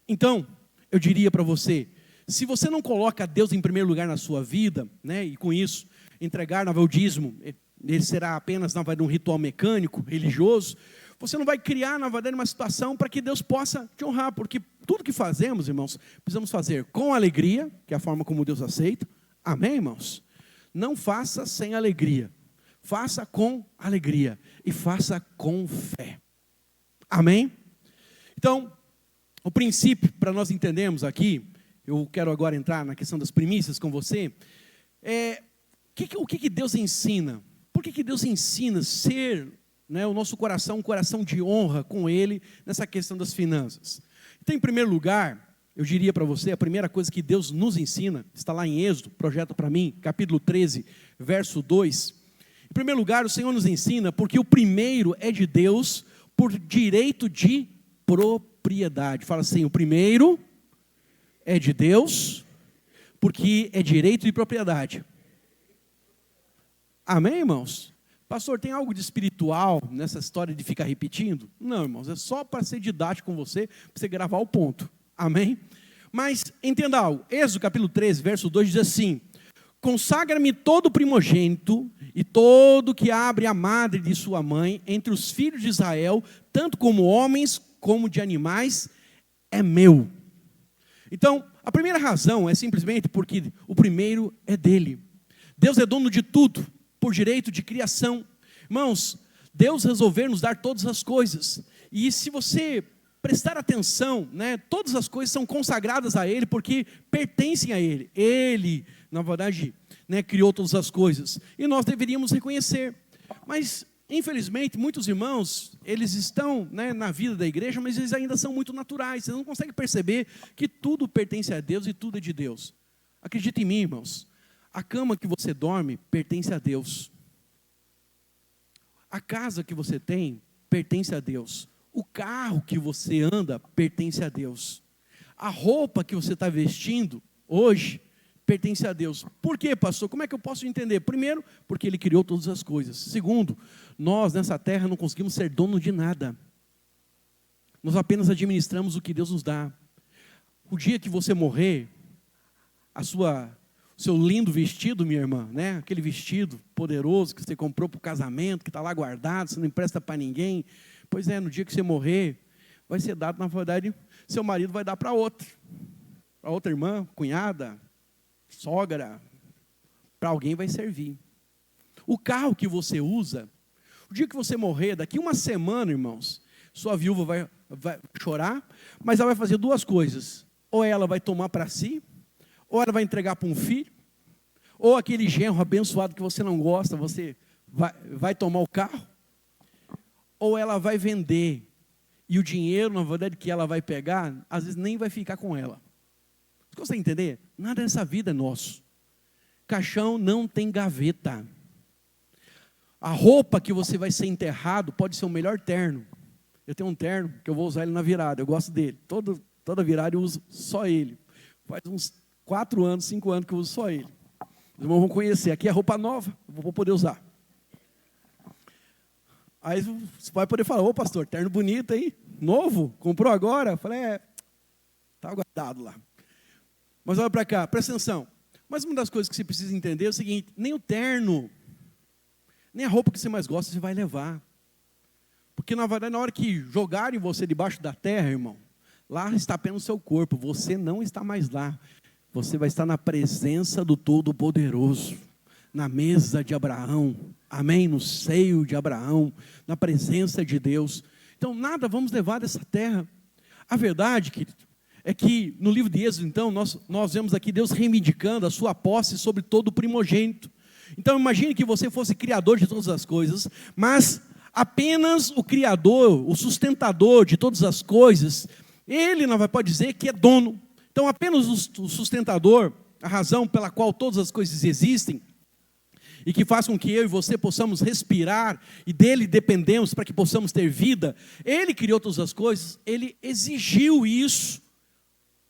Então, eu diria para você, se você não coloca Deus em primeiro lugar na sua vida, e com isso, entregar o dízimo, ele será apenas, na verdade, um ritual mecânico, religioso, você não vai criar, na verdade, uma situação para que Deus possa te honrar, porque tudo que fazemos, irmãos, precisamos fazer com alegria, que é a forma como Deus aceita, amém, irmãos? Não faça sem alegria, faça com alegria e faça com fé, amém? Então, o princípio, para nós entendermos aqui, eu quero agora entrar na questão das primícias com você, o que Deus ensina? Por que Deus ensina ser, o nosso coração, um coração de honra com Ele, nessa questão das finanças? Então, em primeiro lugar, eu diria para você, a primeira coisa que Deus nos ensina, está lá em Êxodo, projeta para mim, capítulo 13, verso 2. Em primeiro lugar, o Senhor nos ensina, porque o primeiro é de Deus, por direito de propriedade. Fala assim, o primeiro é de Deus, porque é direito de propriedade. Amém, irmãos? Pastor, tem algo de espiritual nessa história de ficar repetindo? Não, irmãos, é só para ser didático com você, para você gravar o ponto. Amém? Mas entenda algo, Êxodo capítulo 13, verso 2 diz assim, consagra-me todo primogênito e todo que abre a madre de sua mãe entre os filhos de Israel, tanto como homens como de animais, é meu. Então, a primeira razão é simplesmente porque o primeiro é dele. Deus é dono de tudo, por direito de criação. Irmãos, Deus resolveu nos dar todas as coisas. E se você prestar atenção, todas as coisas são consagradas a Ele, porque pertencem a Ele. Ele, na verdade, criou todas as coisas. E nós deveríamos reconhecer. Mas, infelizmente, muitos irmãos, eles estão na vida da igreja, mas eles ainda são muito naturais. Você não consegue perceber que tudo pertence a Deus e tudo é de Deus. Acredita em mim, irmãos. A cama que você dorme pertence a Deus. A casa que você tem pertence a Deus. O carro que você anda pertence a Deus. A roupa que você está vestindo hoje pertence a Deus. Por quê, pastor? Como é que eu posso entender? Primeiro, porque Ele criou todas as coisas. Segundo, nós nessa terra não conseguimos ser dono de nada. Nós apenas administramos o que Deus nos dá. O dia que você morrer, seu lindo vestido, minha irmã, né? Aquele vestido poderoso que você comprou para o casamento, que está lá guardado, você não empresta para ninguém. Pois é, no dia que você morrer, vai ser dado, na verdade, seu marido vai dar para outra irmã, cunhada, sogra, para alguém vai servir. O carro que você usa, o dia que você morrer, daqui uma semana, irmãos, sua viúva vai chorar, mas ela vai fazer duas coisas. Ou ela vai tomar para si, ou ela vai entregar para um filho, ou aquele genro abençoado que você não gosta, você vai tomar o carro, ou ela vai vender, e o dinheiro, na verdade, que ela vai pegar, às vezes nem vai ficar com ela. Você consegue entender? Nada dessa vida é nosso. Caixão não tem gaveta. A roupa que você vai ser enterrado pode ser o melhor terno. Eu tenho um terno que eu vou usar ele na virada, eu gosto dele. Toda virada eu uso só ele. Faz uns 4 anos, 5 anos que eu uso só ele. Os irmãos vão conhecer. Aqui é roupa nova, eu vou poder usar. Aí você vai poder falar, ô pastor, terno bonito aí, novo, comprou agora? Eu falei, está guardado lá. Mas olha para cá, presta atenção. Mas uma das coisas que você precisa entender é o seguinte, nem o terno, nem a roupa que você mais gosta você vai levar. Porque na verdade, na hora que jogarem você debaixo da terra, irmão, lá está apenas o seu corpo, você não está mais lá. Você vai estar na presença do Todo-Poderoso, na mesa de Abraão, amém? No seio de Abraão, na presença de Deus. Então, nada vamos levar dessa terra. A verdade, querido, é que no livro de Êxodo, então, nós vemos aqui Deus reivindicando a sua posse sobre todo o primogênito. Então, imagine que você fosse criador de todas as coisas, mas apenas o criador, o sustentador de todas as coisas, ele não pode dizer que é dono. Então, apenas o sustentador, a razão pela qual todas as coisas existem, e que faz com que eu e você possamos respirar, e dele dependemos para que possamos ter vida, ele criou todas as coisas, ele exigiu isso,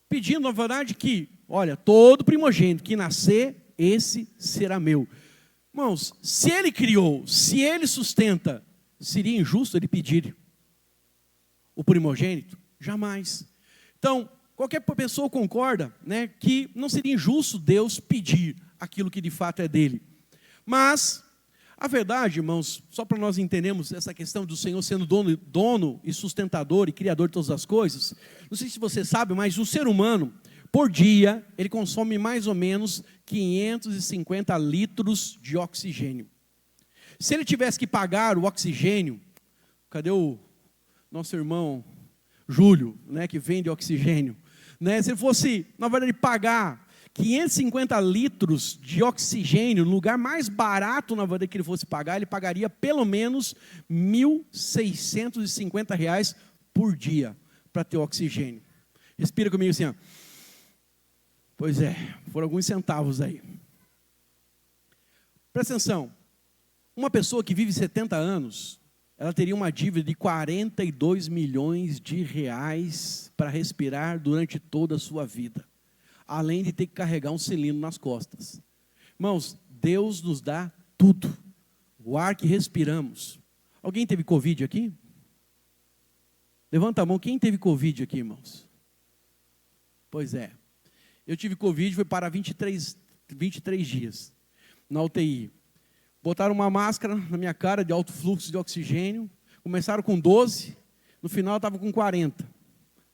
pedindo, na verdade, que, olha, todo primogênito que nascer, esse será meu. Irmãos, se ele criou, se ele sustenta, seria injusto ele pedir o primogênito? Jamais. Então, qualquer pessoa concorda, né, que não seria injusto Deus pedir aquilo que de fato é dele. Mas, a verdade, irmãos, só para nós entendermos essa questão do Senhor sendo dono e sustentador e criador de todas as coisas, não sei se você sabe, mas o ser humano, por dia, ele consome mais ou menos 550 litros de oxigênio. Se ele tivesse que pagar o oxigênio, cadê o nosso irmão Júlio, né, que vende oxigênio? Né, se ele fosse, na verdade, pagar 550 litros de oxigênio, no lugar mais barato, na verdade, que ele fosse pagar, ele pagaria pelo menos R$ 1.650 por dia para ter oxigênio. Respira comigo assim, ó. Pois é, foram alguns centavos aí. Presta atenção, uma pessoa que vive 70 anos, ela teria uma dívida de 42 milhões de reais para respirar durante toda a sua vida, além de ter que carregar um cilindro nas costas. Irmãos, Deus nos dá tudo, o ar que respiramos. Alguém teve Covid aqui? Levanta a mão, quem teve Covid aqui, irmãos? Pois é, eu tive Covid, foi para 23 dias, na UTI. Botaram uma máscara na minha cara de alto fluxo de oxigênio, começaram com 12, no final estava com 40.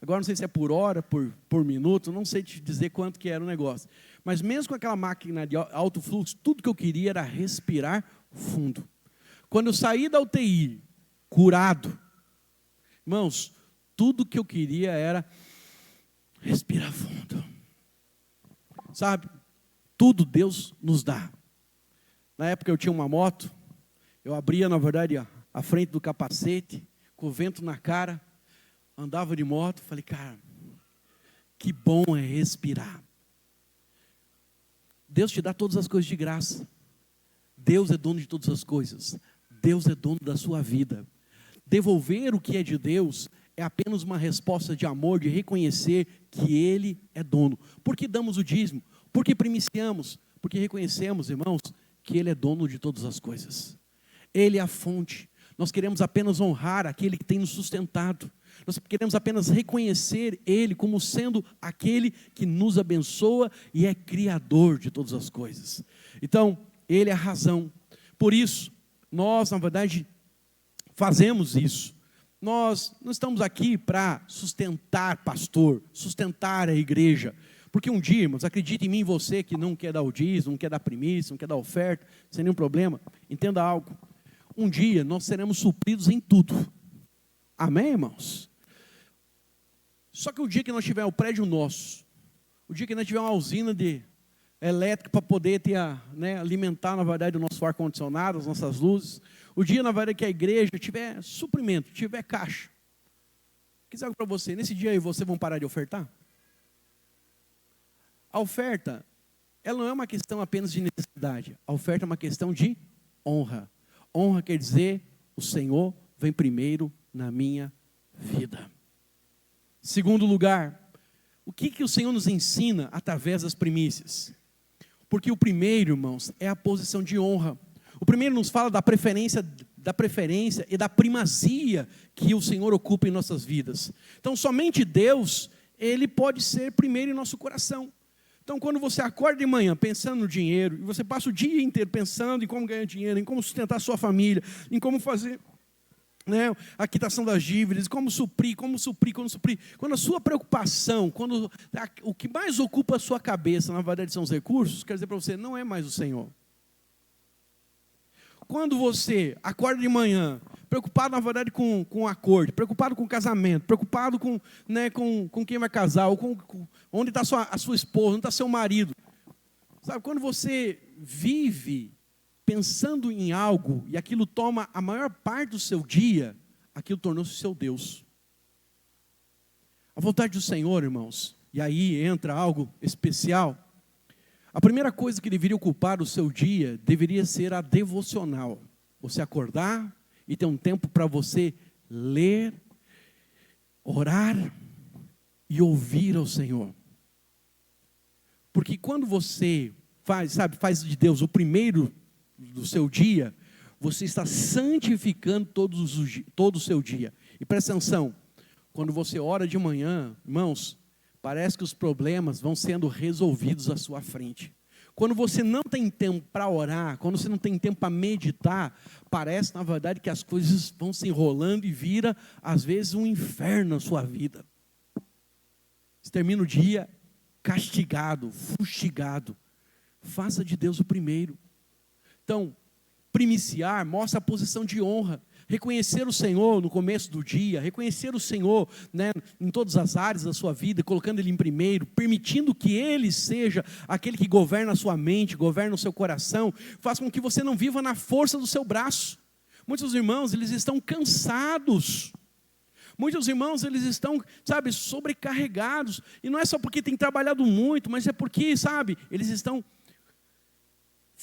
Agora não sei se é por hora, por minuto, não sei te dizer quanto que era o negócio. Mas mesmo com aquela máquina de alto fluxo, tudo que eu queria era respirar fundo. Quando eu saí da UTI, curado, irmãos, tudo que eu queria era respirar fundo. Sabe? Tudo Deus nos dá. Na época eu tinha uma moto, eu abria, na verdade, a frente do capacete, com o vento na cara, andava de moto, falei, cara, que bom é respirar. Deus te dá todas as coisas de graça. Deus é dono de todas as coisas. Deus é dono da sua vida. Devolver o que é de Deus é apenas uma resposta de amor, de reconhecer que Ele é dono. Por que damos o dízimo? Por que primiciamos? Porque reconhecemos, irmãos, que Ele é dono de todas as coisas. Ele é a fonte. Nós queremos apenas honrar aquele que tem nos sustentado. Nós queremos apenas reconhecer Ele como sendo aquele que nos abençoa e é criador de todas as coisas. Então, Ele é a razão. Por isso, nós, na verdade, fazemos isso. Nós não estamos aqui para sustentar pastor, sustentar a igreja. Porque um dia, irmãos, acredite em mim, você que não quer dar o dízimo, não quer dar primícia, não quer dar oferta, sem nenhum problema, entenda algo. Um dia nós seremos supridos em tudo. Amém, irmãos? Só que o dia que nós tivermos o prédio nosso, o dia que nós tivermos uma usina de elétrica para poder ter alimentar, na verdade, o nosso ar-condicionado, as nossas luzes, o dia, na verdade, que a igreja tiver suprimento, tiver caixa. Quer algo para você? Nesse dia aí, vocês vão parar de ofertar? A oferta, ela não é uma questão apenas de necessidade. A oferta é uma questão de honra. Honra quer dizer, o Senhor vem primeiro na minha vida. Segundo lugar, o que o Senhor nos ensina através das primícias? Porque o primeiro, irmãos, é a posição de honra. O primeiro nos fala da preferência e da primazia que o Senhor ocupa em nossas vidas. Então, somente Deus, Ele pode ser primeiro em nosso coração. Então, quando você acorda de manhã pensando no dinheiro, e você passa o dia inteiro pensando em como ganhar dinheiro, em como sustentar a sua família, em como fazer a quitação das dívidas, como suprir. Quando a sua preocupação, o que mais ocupa a sua cabeça, na verdade, são os recursos, quer dizer para você, não é mais o Senhor. Quando você acorda de manhã, preocupado, na verdade, com o acordo, preocupado com o casamento, preocupado com quem vai casar, ou onde está a sua esposa, onde está seu marido. Sabe, quando você vive pensando em algo, e aquilo toma a maior parte do seu dia, aquilo tornou-se seu Deus. A vontade do Senhor, irmãos, e aí entra algo especial. A primeira coisa que deveria ocupar o seu dia, deveria ser a devocional. Você acordar e ter um tempo para você ler, orar e ouvir ao Senhor. Porque quando você faz de Deus o primeiro do seu dia, você está santificando todo o seu dia. E presta atenção, quando você ora de manhã, irmãos, parece que os problemas vão sendo resolvidos à sua frente. Quando você não tem tempo para orar, quando você não tem tempo para meditar, parece, na verdade, que as coisas vão se enrolando e vira, às vezes, um inferno na sua vida. Você termina o dia castigado, fustigado. Faça de Deus o primeiro. Então, primiciar mostra a posição de honra. Reconhecer o Senhor no começo do dia, reconhecer o Senhor em todas as áreas da sua vida, colocando Ele em primeiro, permitindo que Ele seja aquele que governa a sua mente, governa o seu coração, faz com que você não viva na força do seu braço. Muitos irmãos, eles estão cansados. Muitos irmãos, eles estão, sobrecarregados. E não é só porque têm trabalhado muito, mas é porque, eles estão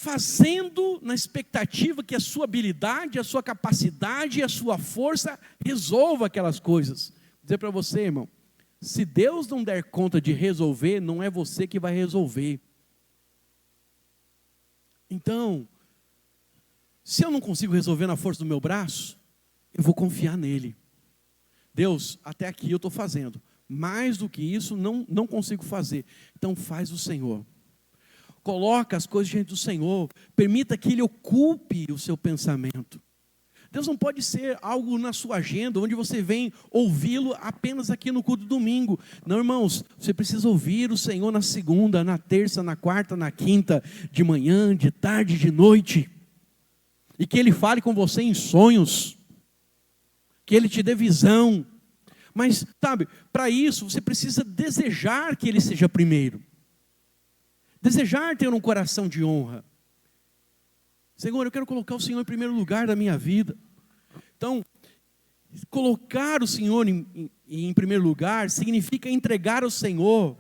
fazendo na expectativa que a sua habilidade, a sua capacidade e a sua força resolva aquelas coisas. Vou dizer para você, irmão, se Deus não der conta de resolver, não é você que vai resolver. Então, se eu não consigo resolver na força do meu braço, eu vou confiar nele. Deus, até aqui eu estou fazendo, mais do que isso não consigo fazer, então faz o Senhor. Coloca as coisas diante do Senhor, permita que Ele ocupe o seu pensamento. Deus não pode ser algo na sua agenda, onde você vem ouvi-lo apenas aqui no culto do domingo. Não, irmãos, você precisa ouvir o Senhor na segunda, na terça, na quarta, na quinta, de manhã, de tarde, de noite. E que Ele fale com você em sonhos, que Ele te dê visão. Mas, para isso você precisa desejar que Ele seja primeiro. Desejar ter um coração de honra. Senhor, eu quero colocar o Senhor em primeiro lugar da minha vida. Então, colocar o Senhor em primeiro lugar significa entregar ao Senhor,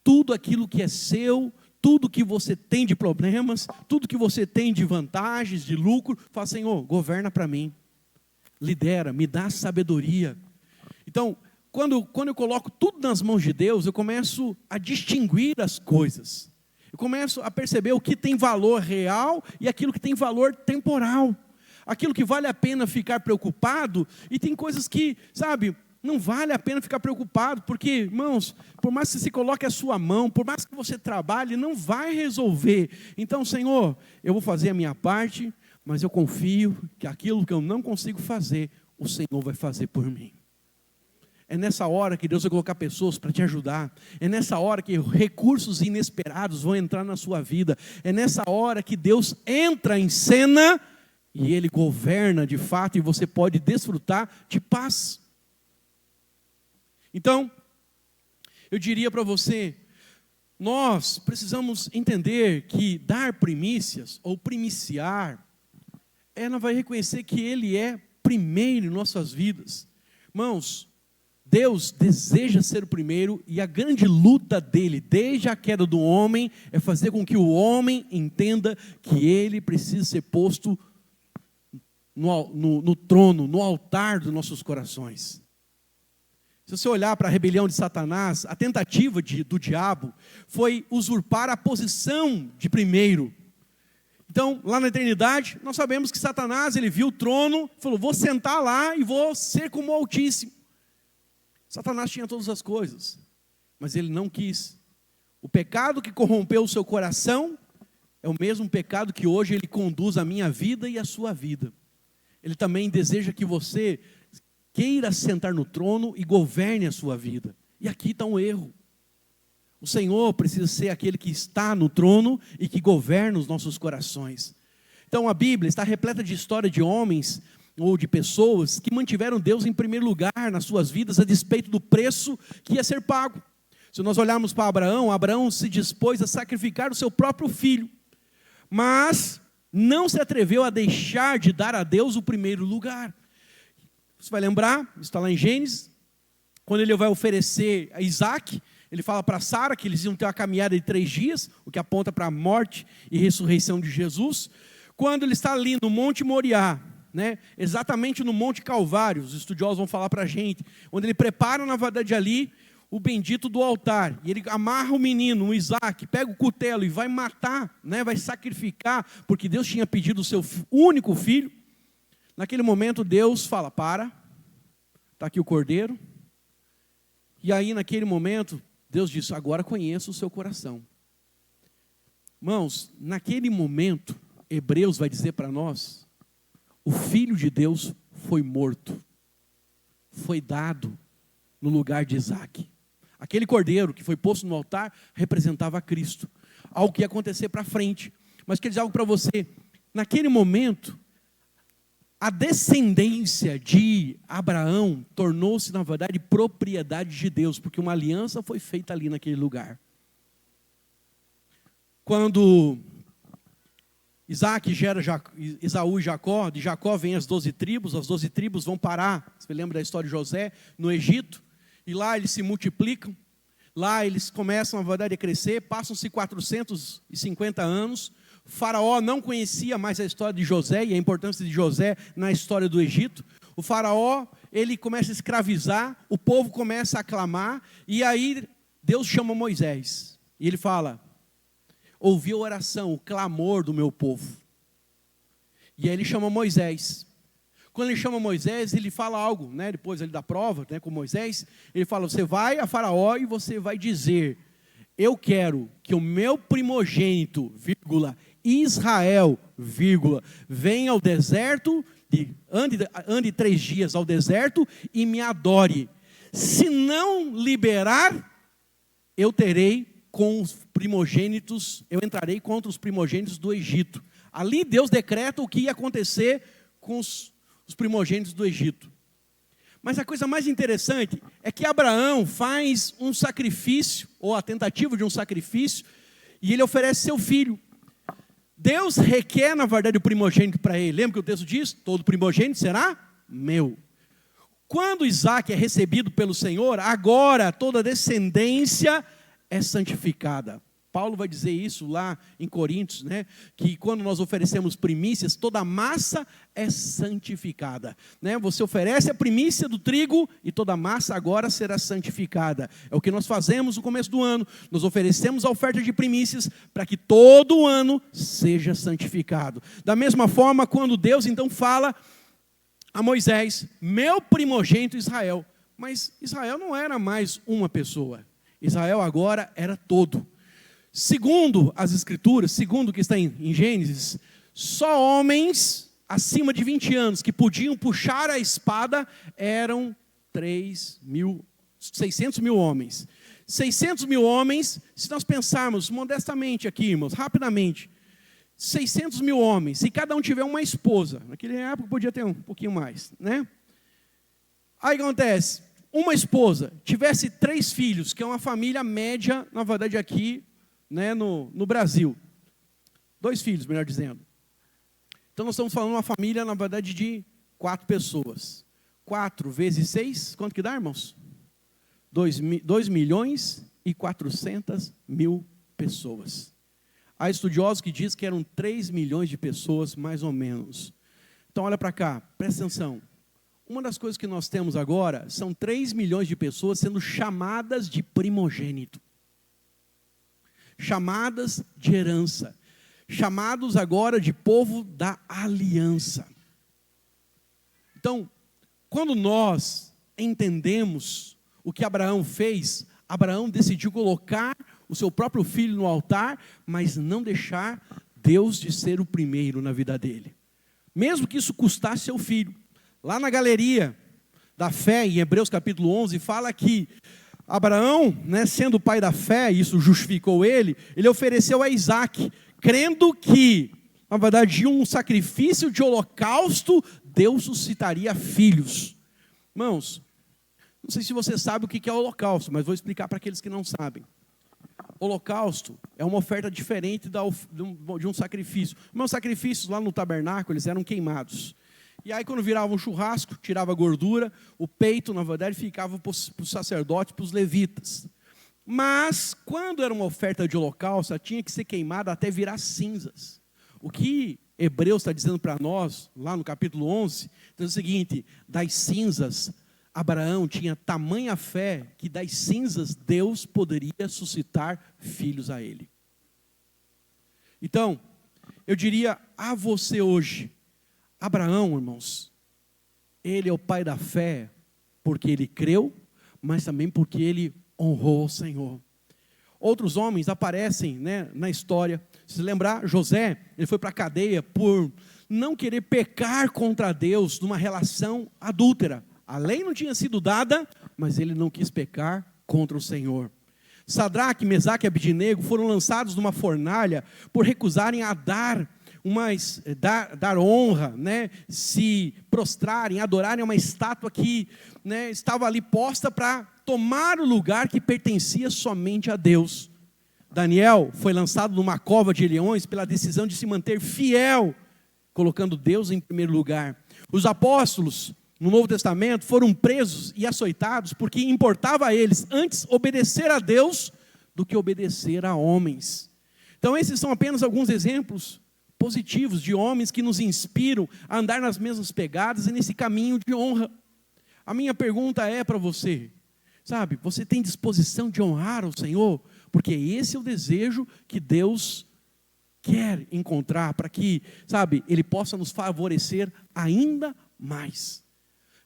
tudo aquilo que é seu, tudo que você tem de problemas, tudo que você tem de vantagens, de lucro, fala, Senhor, governa para mim, lidera, me dá sabedoria. Então, quando eu coloco tudo nas mãos de Deus, eu começo a distinguir as coisas. Eu começo a perceber o que tem valor real e aquilo que tem valor temporal. Aquilo que vale a pena ficar preocupado, e tem coisas que, sabe, não vale a pena ficar preocupado, porque, irmãos, por mais que você coloque a sua mão, por mais que você trabalhe, não vai resolver. Então, Senhor, eu vou fazer a minha parte, mas eu confio que aquilo que eu não consigo fazer, o Senhor vai fazer por mim. É nessa hora que Deus vai colocar pessoas para te ajudar. É nessa hora que recursos inesperados vão entrar na sua vida. É nessa hora que Deus entra em cena e Ele governa de fato, e você pode desfrutar de paz. Então, eu diria para você, nós precisamos entender que dar primícias, ou primiciar, ela vai reconhecer que Ele é primeiro em nossas vidas. Irmãos, Deus deseja ser o primeiro, e a grande luta dele, desde a queda do homem, é fazer com que o homem entenda que ele precisa ser posto no trono, no altar dos nossos corações. Se você olhar para a rebelião de Satanás, a tentativa do diabo foi usurpar a posição de primeiro. Então, lá na eternidade, nós sabemos que Satanás, ele viu o trono, falou, vou sentar lá e vou ser como o Altíssimo. Satanás tinha todas as coisas, mas ele não quis. O pecado que corrompeu o seu coração é o mesmo pecado que hoje ele conduz a minha vida e a sua vida. Ele também deseja que você queira sentar no trono e governe a sua vida. E aqui está um erro. O Senhor precisa ser aquele que está no trono e que governa os nossos corações. Então a Bíblia está repleta de história de homens ou de pessoas que mantiveram Deus em primeiro lugar nas suas vidas, a despeito do preço que ia ser pago. Se nós olharmos para Abraão se dispôs a sacrificar o seu próprio filho, mas não se atreveu a deixar de dar a Deus o primeiro lugar. Você vai lembrar, está lá em Gênesis, quando ele vai oferecer a Isaac, ele fala para Sara que eles iam ter uma caminhada de 3 dias, o que aponta para a morte e ressurreição de Jesus. Quando ele está ali no Monte Moriá, né, exatamente no Monte Calvário, os estudiosos vão falar para a gente, onde ele prepara na verdade ali o bendito do altar, e ele amarra o menino, o Isaac, pega o cutelo e vai matar, né, vai sacrificar, porque Deus tinha pedido o seu único filho. Naquele momento Deus fala, está aqui o cordeiro, e aí naquele momento Deus diz, agora conheço o seu coração. Irmãos, naquele momento, Hebreus vai dizer para nós, o Filho de Deus foi morto, foi dado no lugar de Isaac. Aquele cordeiro que foi posto no altar representava a Cristo, algo que ia acontecer para frente. Mas quer dizer algo para você, naquele momento, a descendência de Abraão tornou-se, na verdade, propriedade de Deus, porque uma aliança foi feita ali naquele lugar. Quando Isaac gera Esaú e Jacó, de Jacó vem as 12 tribos, as 12 tribos vão parar, você lembra da história de José, no Egito, e lá eles se multiplicam, lá eles começam, na verdade, a crescer, passam-se 450 anos, Faraó não conhecia mais a história de José e a importância de José na história do Egito. O faraó, ele começa a escravizar, o povo começa a clamar, e aí Deus chama Moisés, e ele fala, ouvi a oração, o clamor do meu povo. E aí ele chama Moisés. Quando ele chama Moisés, ele fala algo, né, depois ele dá prova, né, com Moisés, ele fala, você vai a Faraó e você vai dizer, eu quero que o meu primogênito, vírgula, Israel, vírgula, venha ao deserto, ande 3 dias ao deserto e me adore. Se não liberar, eu terei com os primogênitos, eu entrarei contra os primogênitos do Egito. Ali Deus decreta o que ia acontecer com os primogênitos do Egito. Mas a coisa mais interessante é que Abraão faz um sacrifício, ou a tentativa de um sacrifício, e ele oferece seu filho. Deus requer, na verdade, o primogênito para ele. Lembra que o texto diz? Todo primogênito será meu. Quando Isaac é recebido pelo Senhor, agora toda descendência é santificada. Paulo vai dizer isso lá em Coríntios, né? Que quando nós oferecemos primícias, toda a massa é santificada, né? Você oferece a primícia do trigo e toda a massa agora será santificada. É o que nós fazemos no começo do ano. Nós oferecemos a oferta de primícias para que todo o ano seja santificado. Da mesma forma, quando Deus então fala a Moisés, meu primogênito Israel. Mas Israel não era mais uma pessoa. Israel agora era todo. Segundo as Escrituras, segundo o que está em Gênesis, só homens acima de 20 anos que podiam puxar a espada eram 600 mil homens. 600 mil homens, se nós pensarmos modestamente aqui, irmãos, rapidamente, 600 mil homens, se cada um tiver uma esposa, naquela época podia ter um pouquinho mais, né? Aí acontece, uma esposa tivesse 3 filhos, que é uma família média, na verdade aqui, né, no Brasil. 2 filhos, melhor dizendo. Então nós estamos falando de uma família, na verdade, de 4 pessoas. 4 vezes 6, quanto que dá, irmãos? 2.400.000 pessoas. Há estudiosos que dizem que eram 3 milhões de pessoas, mais ou menos. Então olha para cá, presta atenção. Uma das coisas que nós temos agora são 3 milhões de pessoas sendo chamadas de primogênito. Chamadas de herança. Chamados agora de povo da aliança. Então, quando nós entendemos o que Abraão fez, Abraão decidiu colocar o seu próprio filho no altar, mas não deixar Deus de ser o primeiro na vida dele. Mesmo que isso custasse seu filho. Lá na galeria da fé, em Hebreus capítulo 11, fala que Abraão, né, sendo o pai da fé, isso justificou ele ofereceu a Isaac, crendo que, na verdade, de um sacrifício de holocausto, Deus suscitaria filhos. Irmãos, não sei se você sabe o que é holocausto, mas vou explicar para aqueles que não sabem. Holocausto é uma oferta diferente de um sacrifício. Meus sacrifícios lá no tabernáculo, eles eram queimados. E aí quando virava um churrasco, tirava a gordura, o peito, na verdade, ficava para os sacerdotes, para os levitas. Mas, quando era uma oferta de holocausto, ela tinha que ser queimada até virar cinzas. O que Hebreus está dizendo para nós, lá no capítulo 11, diz o seguinte, das cinzas, Abraão tinha tamanha fé, que das cinzas Deus poderia suscitar filhos a ele. Então, eu diria a você hoje, Abraão, irmãos, ele é o pai da fé, porque ele creu, mas também porque ele honrou o Senhor. Outros homens aparecem, né, na história. Se lembrar, José, ele foi para a cadeia por não querer pecar contra Deus numa relação adúltera. A lei não tinha sido dada, mas ele não quis pecar contra o Senhor. Sadraque, Mesaque e Abednego foram lançados numa fornalha por recusarem a dar honra, né, se prostrarem, adorarem uma estátua que, né, estava ali posta para tomar o lugar que pertencia somente a Deus. Daniel foi lançado numa cova de leões pela decisão de se manter fiel, colocando Deus em primeiro lugar. Os apóstolos, no Novo Testamento, foram presos e açoitados porque importava a eles antes obedecer a Deus do que obedecer a homens. Então esses são apenas alguns exemplos positivos de homens que nos inspiram a andar nas mesmas pegadas e nesse caminho de honra. A minha pergunta é para você, sabe, você tem disposição de honrar o Senhor? Porque esse é o desejo que Deus quer encontrar para que, sabe, Ele possa nos favorecer ainda mais.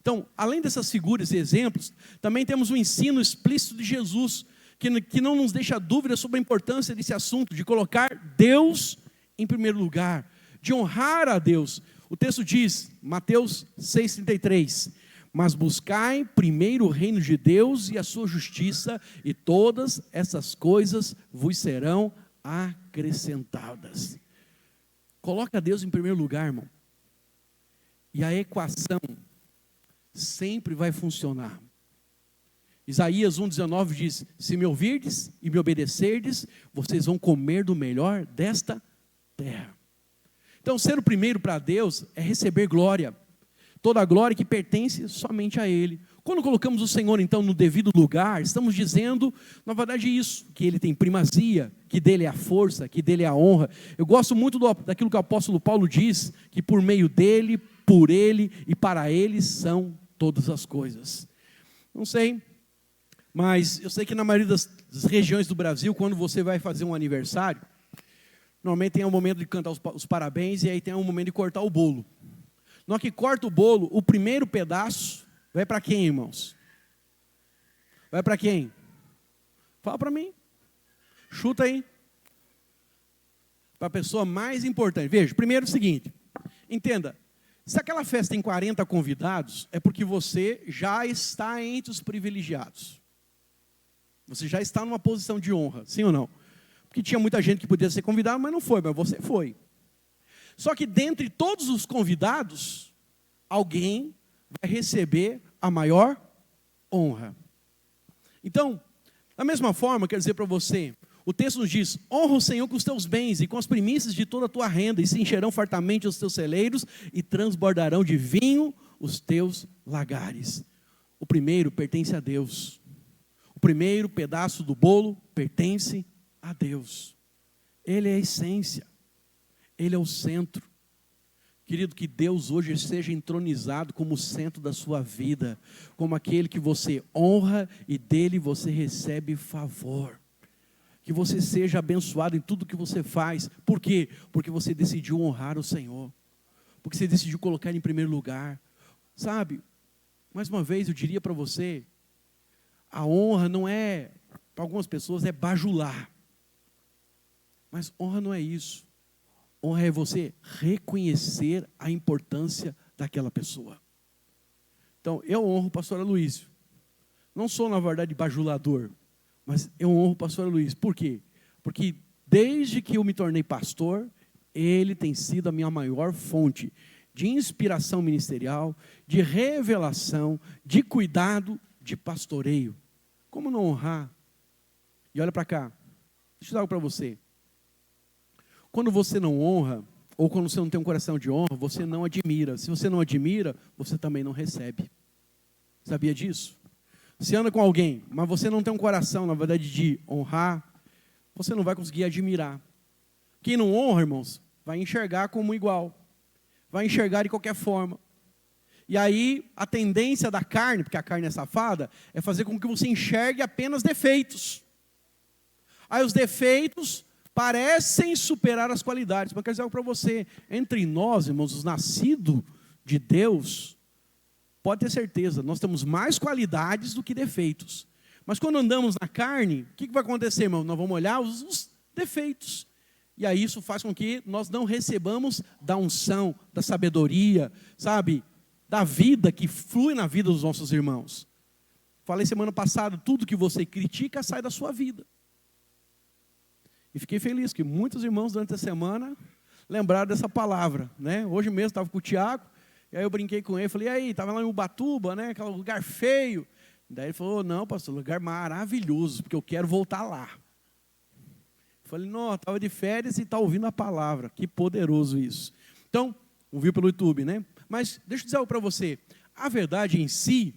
Então, além dessas figuras e exemplos, também temos um ensino explícito de Jesus, que não nos deixa dúvida sobre a importância desse assunto, de colocar Deus em primeiro lugar, de honrar a Deus. O texto diz, Mateus 6,33, mas buscai primeiro o reino de Deus e a sua justiça, e todas essas coisas vos serão acrescentadas. Coloca Deus em primeiro lugar, irmão, e a equação sempre vai funcionar. Isaías 1,19 diz, se me ouvirdes e me obedecerdes, vocês vão comer do melhor desta terra. Então, ser o primeiro para Deus é receber glória, toda a glória que pertence somente a Ele. Quando colocamos o Senhor, então, no devido lugar, estamos dizendo, na verdade, isso, que Ele tem primazia, que dele é a força, que dele é a honra. Eu gosto muito daquilo que o apóstolo Paulo diz, que por meio dele, por ele e para ele são todas as coisas. Não sei, mas eu sei que na maioria das regiões do Brasil, quando você vai fazer um aniversário, normalmente tem um momento de cantar os parabéns e aí tem um momento de cortar o bolo. Na hora que corta o bolo, o primeiro pedaço vai para quem, irmãos? Vai para quem? Fala para mim. Chuta aí. Para a pessoa mais importante. Veja, primeiro é o seguinte, entenda, se aquela festa tem 40 convidados, é porque você já está entre os privilegiados. Você já está numa posição de honra, sim ou não? Porque tinha muita gente que podia ser convidada, mas não foi, mas você foi. Só que dentre todos os convidados, alguém vai receber a maior honra. Então, da mesma forma, quero dizer para você, o texto nos diz, honra o Senhor com os teus bens e com as primícias de toda a tua renda, e se encherão fartamente os teus celeiros, e transbordarão de vinho os teus lagares. O primeiro pertence a Deus. O primeiro pedaço do bolo pertence a Deus. Ele é a essência. Ele é o centro. Querido, que Deus hoje seja entronizado como o centro da sua vida, como aquele que você honra e dele você recebe favor. Que você seja abençoado em tudo que você faz. Por quê? Porque você decidiu honrar o Senhor. Porque você decidiu colocar Ele em primeiro lugar. Sabe, mais uma vez eu diria para você, a honra não é, para algumas pessoas é bajular. Mas honra não é isso. Honra é você reconhecer a importância daquela pessoa. Então, eu honro o pastor Aloísio. Não sou, na verdade, bajulador, mas eu honro o pastor Aloísio. Por quê? Porque desde que eu me tornei pastor, ele tem sido a minha maior fonte de inspiração ministerial, de revelação, de cuidado, de pastoreio. Como não honrar? E olha para cá, deixa eu dar algo para você. Quando você não honra, ou quando você não tem um coração de honra, você não admira. Se você não admira, você também não recebe. Sabia disso? Você anda com alguém, mas você não tem um coração, na verdade, de honrar, você não vai conseguir admirar. Quem não honra, irmãos, vai enxergar como igual. Vai enxergar de qualquer forma. E aí, a tendência da carne, porque a carne é safada, é fazer com que você enxergue apenas defeitos. Aí os defeitos parecem superar as qualidades. Mas quero dizer algo para você, entre nós, irmãos, os nascidos de Deus, pode ter certeza, nós temos mais qualidades do que defeitos. Mas quando andamos na carne, o que vai acontecer, irmão? Nós vamos olhar os defeitos. E aí isso faz com que nós não recebamos da unção, da sabedoria, sabe? Da vida que flui na vida dos nossos irmãos. Falei semana passada, tudo que você critica sai da sua vida. E fiquei feliz que muitos irmãos durante a semana lembraram dessa palavra, né? Hoje mesmo estava com o Tiago, e aí eu brinquei com ele, falei, e aí, estava lá em Ubatuba, né? Aquele lugar feio. Daí ele falou, não, pastor, lugar maravilhoso, porque eu quero voltar lá. Eu falei, não, estava de férias e está ouvindo a palavra, que poderoso isso. Então, ouviu pelo YouTube, né? Mas deixa eu dizer algo para você, a verdade em si,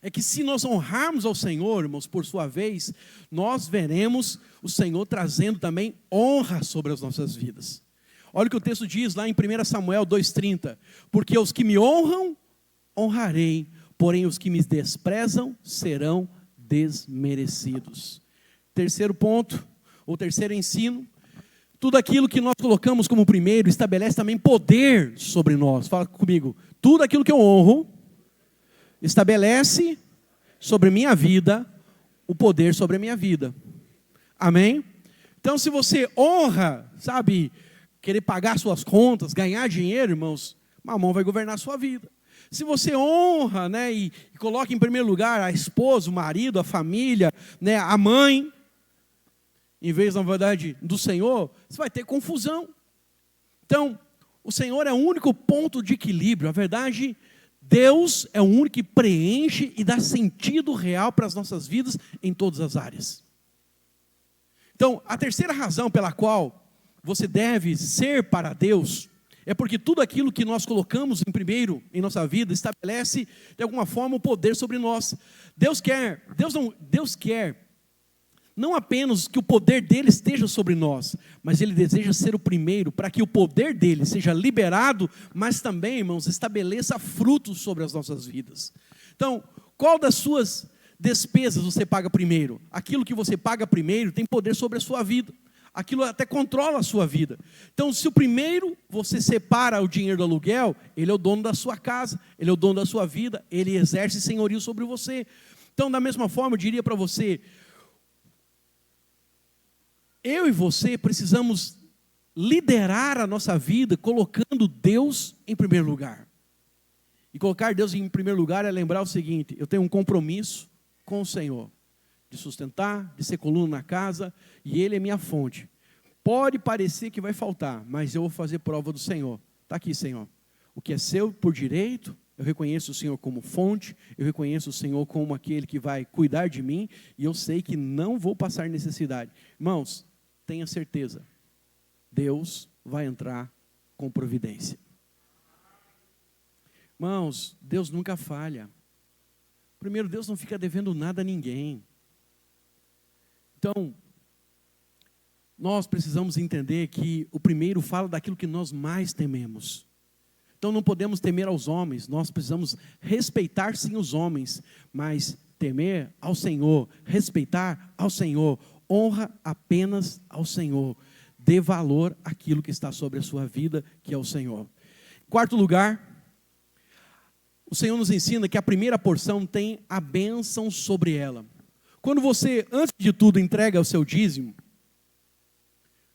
é que se nós honrarmos ao Senhor, irmãos, por sua vez, nós veremos o Senhor trazendo também honra sobre as nossas vidas. Olha o que o texto diz lá em 1 Samuel 2,30. Porque os que me honram, honrarei, porém os que me desprezam serão desmerecidos. Terceiro ponto, ou terceiro ensino, tudo aquilo que nós colocamos como primeiro estabelece também poder sobre nós. Fala comigo, tudo aquilo que eu honro estabelece sobre minha vida o poder sobre a minha vida. Amém? Então, se você honra, sabe, querer pagar suas contas, ganhar dinheiro, irmãos, Mamão vai governar a sua vida. Se você honra, né, e coloca em primeiro lugar a esposa, o marido, a família, né, a mãe, em vez, na verdade, do Senhor, você vai ter confusão. Então, o Senhor é o único ponto de equilíbrio. A verdade, Deus é o único que preenche e dá sentido real para as nossas vidas em todas as áreas. Então, a terceira razão pela qual você deve ser para Deus é porque tudo aquilo que nós colocamos em primeiro em nossa vida estabelece de alguma forma o poder sobre nós. Deus quer Não apenas que o poder dele esteja sobre nós, mas ele deseja ser o primeiro para que o poder dele seja liberado, mas também, irmãos, estabeleça frutos sobre as nossas vidas. Então, qual das suas despesas você paga primeiro? Aquilo que você paga primeiro tem poder sobre a sua vida. Aquilo até controla a sua vida. Então, se o primeiro você separa o dinheiro do aluguel, ele é o dono da sua casa, ele é o dono da sua vida, ele exerce senhorio sobre você. Então, da mesma forma, eu diria para você, eu e você precisamos liderar a nossa vida colocando Deus em primeiro lugar. E colocar Deus em primeiro lugar é lembrar o seguinte: eu tenho um compromisso com o Senhor, de sustentar, de ser coluna na casa, e Ele é minha fonte. Pode parecer que vai faltar, mas eu vou fazer prova do Senhor. Está aqui, Senhor. O que é seu por direito, eu reconheço o Senhor como fonte, eu reconheço o Senhor como aquele que vai cuidar de mim, e eu sei que não vou passar necessidade. Irmãos, tenha certeza, Deus vai entrar com providência. Irmãos, Deus nunca falha. Primeiro, Deus não fica devendo nada a ninguém. Então, nós precisamos entender que o primeiro fala daquilo que nós mais tememos. Então, não podemos temer aos homens, nós precisamos respeitar sim os homens, mas temer ao Senhor, respeitar ao Senhor, honra apenas ao Senhor, dê valor àquilo que está sobre a sua vida, que é o Senhor. Em quarto lugar, o Senhor nos ensina que a primeira porção tem a bênção sobre ela. Quando você, antes de tudo, entrega o seu dízimo,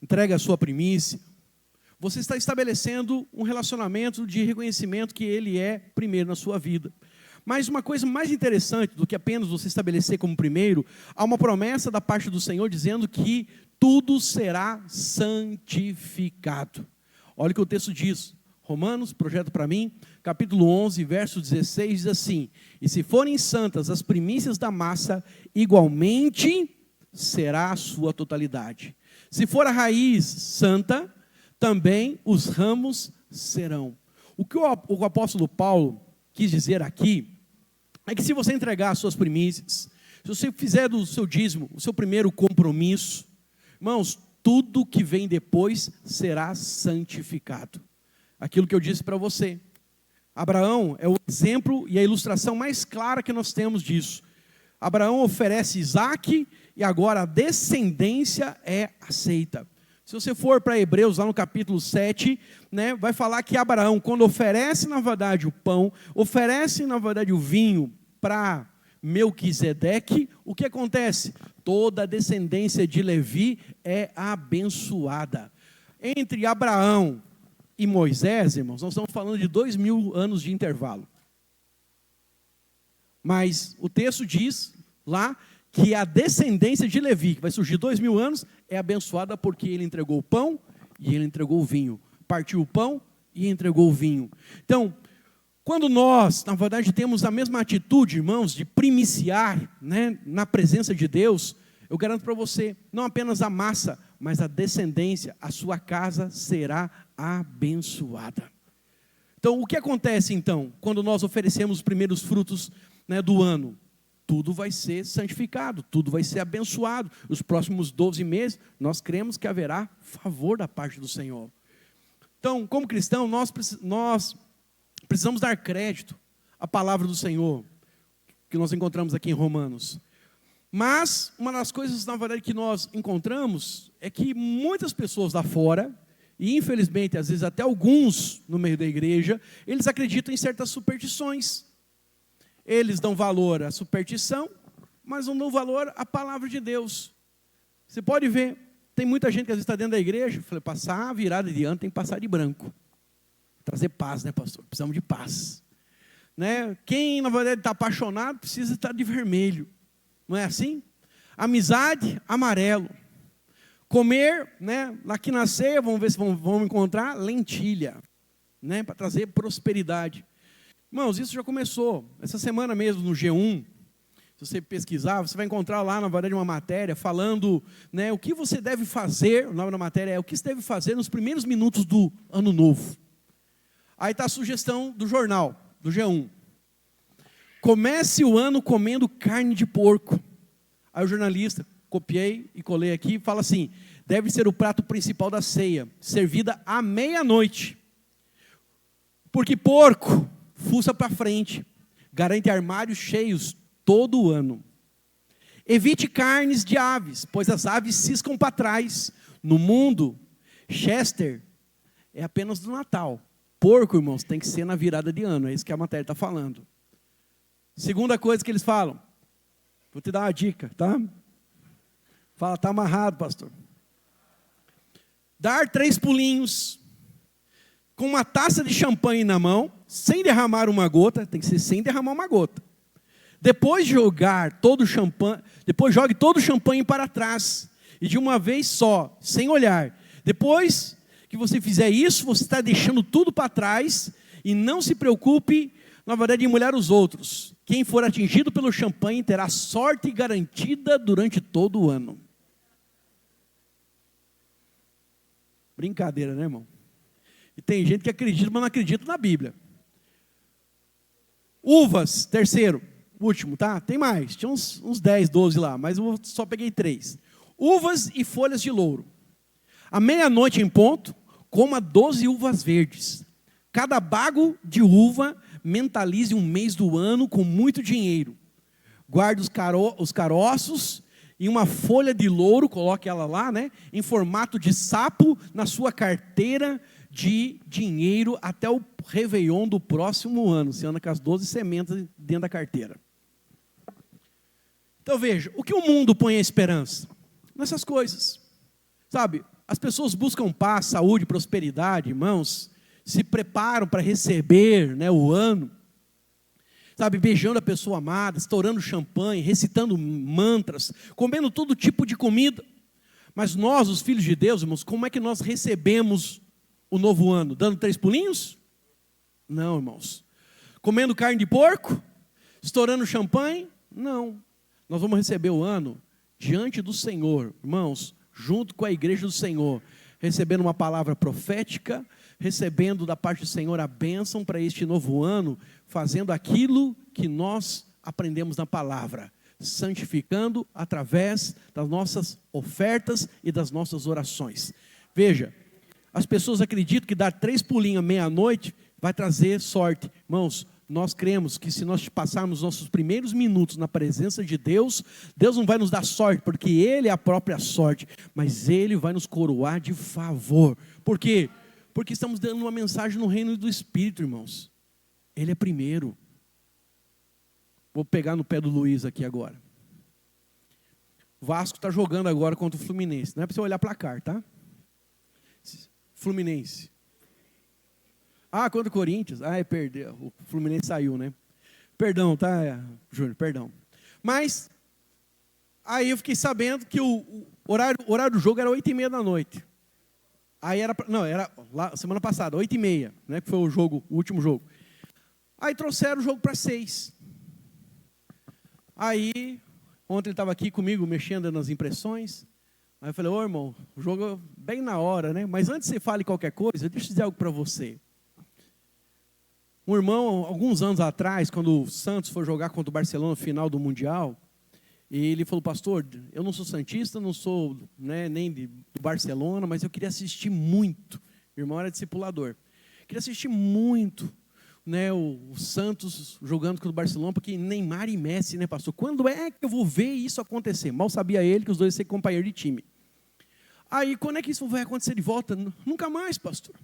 entrega a sua primícia, você está estabelecendo um relacionamento de reconhecimento que Ele é primeiro na sua vida. Mas uma coisa mais interessante do que apenas você estabelecer como primeiro, há uma promessa da parte do Senhor dizendo que tudo será santificado. Olha o que o texto diz. Romanos, projeto para mim, capítulo 11, verso 16, diz assim: e se forem santas as primícias da massa, igualmente será a sua totalidade. Se for a raiz santa, também os ramos serão. O que o apóstolo Paulo quis dizer aqui, é que se você entregar as suas primícias, se você fizer do seu dízimo o seu primeiro compromisso, irmãos, tudo que vem depois será santificado. Aquilo que eu disse para você, Abraão é o exemplo e a ilustração mais clara que nós temos disso. Abraão oferece Isaque e agora a descendência é aceita. Se você for para Hebreus, lá no capítulo 7, vai falar que Abraão, quando oferece na verdade o pão, oferece na verdade o vinho para Melquisedeque, o que acontece? Toda a descendência de Levi é abençoada. Entre Abraão e Moisés, irmãos, nós estamos falando de 2000 anos de intervalo. Mas o texto diz lá que a descendência de Levi, que vai surgir 2000 anos, é abençoada porque ele entregou o pão e ele entregou o vinho. Partiu o pão e entregou o vinho. Então, quando nós, na verdade, temos a mesma atitude, irmãos, de primiciar, na presença de Deus, eu garanto para você, não apenas a massa, mas a descendência, a sua casa será abençoada. Então, o que acontece então, quando nós oferecemos os primeiros frutos do ano? Tudo vai ser santificado, tudo vai ser abençoado. Os próximos 12 meses, nós cremos que haverá favor da parte do Senhor. Então, como cristão, nós precisamos dar crédito à palavra do Senhor, que nós encontramos aqui em Romanos. Mas, uma das coisas, na verdade, que nós encontramos, é que muitas pessoas lá fora, e infelizmente, às vezes até alguns no meio da igreja, eles acreditam em certas superstições. Eles dão valor à superstição, mas não dão valor à palavra de Deus. Você pode ver, tem muita gente que às vezes está dentro da igreja, passar a virada de ano tem que passar de branco. Trazer paz, pastor? Precisamos de paz. Quem, na verdade, está apaixonado, precisa estar de vermelho. Não é assim? Amizade, amarelo. Comer, aqui na ceia, vamos ver se vamos encontrar lentilha, para trazer prosperidade. Irmãos, isso já começou. Essa semana mesmo, no G1, se você pesquisar, você vai encontrar lá, na verdade, uma matéria falando, o que você deve fazer, o nome da matéria é o que você deve fazer nos primeiros minutos do ano novo. Aí está a sugestão do jornal, do G1. Comece o ano comendo carne de porco. Aí o jornalista, copiei e colei aqui, fala assim: deve ser o prato principal da ceia, servida à meia-noite. Porque porco, fuça para frente, garante armários cheios todo o ano. Evite carnes de aves, pois as aves ciscam para trás. No mundo, Chester é apenas do Natal. Porco, irmãos, tem que ser na virada de ano, é isso que a matéria está falando. Segunda coisa que eles falam, vou te dar uma dica, tá? Fala, está amarrado, pastor. Dar 3 pulinhos, com uma taça de champanhe na mão, sem derramar uma gota, tem que ser sem derramar uma gota. Depois jogue todo o champanhe para trás, e de uma vez só, sem olhar. Depois que você fizer isso, você está deixando tudo para trás, e não se preocupe, na verdade, em molhar os outros. Quem for atingido pelo champanhe terá sorte garantida durante todo o ano. Brincadeira, né, irmão? E tem gente que acredita, mas não acredita na Bíblia. Uvas, terceiro, último, tá? Tem mais, tinha uns 10, 12 lá, mas eu só peguei 3. Uvas e folhas de louro. À meia-noite em ponto, coma 12 uvas verdes. Cada bago de uva mentalize um mês do ano com muito dinheiro. Guarde os caroços e uma folha de louro, coloque ela lá, né, em formato de sapo na sua carteira de dinheiro até o Réveillon do próximo ano. Você anda com as 12 sementes dentro da carteira. Então veja, o que o mundo põe a esperança? Nessas coisas. Sabe, as pessoas buscam paz, saúde, prosperidade, irmãos, se preparam para receber, né, o ano. Sabe, beijando a pessoa amada, estourando champanhe, recitando mantras, comendo todo tipo de comida. Mas nós, os filhos de Deus, irmãos, como é que nós recebemos o novo ano? Dando 3 pulinhos? Não, irmãos. Comendo carne de porco? Estourando champanhe? Não. Nós vamos receber o ano diante do Senhor, irmãos, junto com a igreja do Senhor, recebendo uma palavra profética, recebendo da parte do Senhor a bênção para este novo ano, fazendo aquilo que nós aprendemos na palavra, santificando através das nossas ofertas e das nossas orações. Veja, as pessoas acreditam que dar 3 pulinhos à meia-noite vai trazer sorte. Irmãos, nós cremos que se nós passarmos nossos primeiros minutos na presença de Deus, Deus não vai nos dar sorte, porque Ele é a própria sorte, mas Ele vai nos coroar de favor. Por quê? Porque estamos dando uma mensagem no reino do Espírito, irmãos. Ele é primeiro. Vou pegar no pé do Luiz aqui agora. O Vasco está jogando agora contra o Fluminense. Não é para você olhar placar, tá? Fluminense. Ah, contra o Corinthians. Ah, perdeu. O Fluminense saiu, né? Perdão, tá, Júnior? Perdão. Mas, aí eu fiquei sabendo que o horário do jogo era 8h30 da noite. Aí era lá, semana passada, 8h30, né? Que foi o último jogo. Aí trouxeram o jogo para 6. Aí, ontem ele estava aqui comigo, mexendo nas impressões. Aí eu falei, ô irmão, o jogo é bem na hora, né? Mas antes que você fale qualquer coisa, deixa eu dizer algo para você. Um irmão, alguns anos atrás, quando o Santos foi jogar contra o Barcelona no final do Mundial, ele falou, pastor, eu não sou santista, não sou, né, nem do Barcelona, mas eu queria assistir muito. Meu irmão era discipulador. Queria assistir muito, né, o Santos jogando contra o Barcelona, porque Neymar e Messi, né, pastor? Quando é que eu vou ver isso acontecer? Mal sabia ele que os dois iam ser companheiros de time. Aí, quando é que isso vai acontecer de volta? Nunca mais, pastor.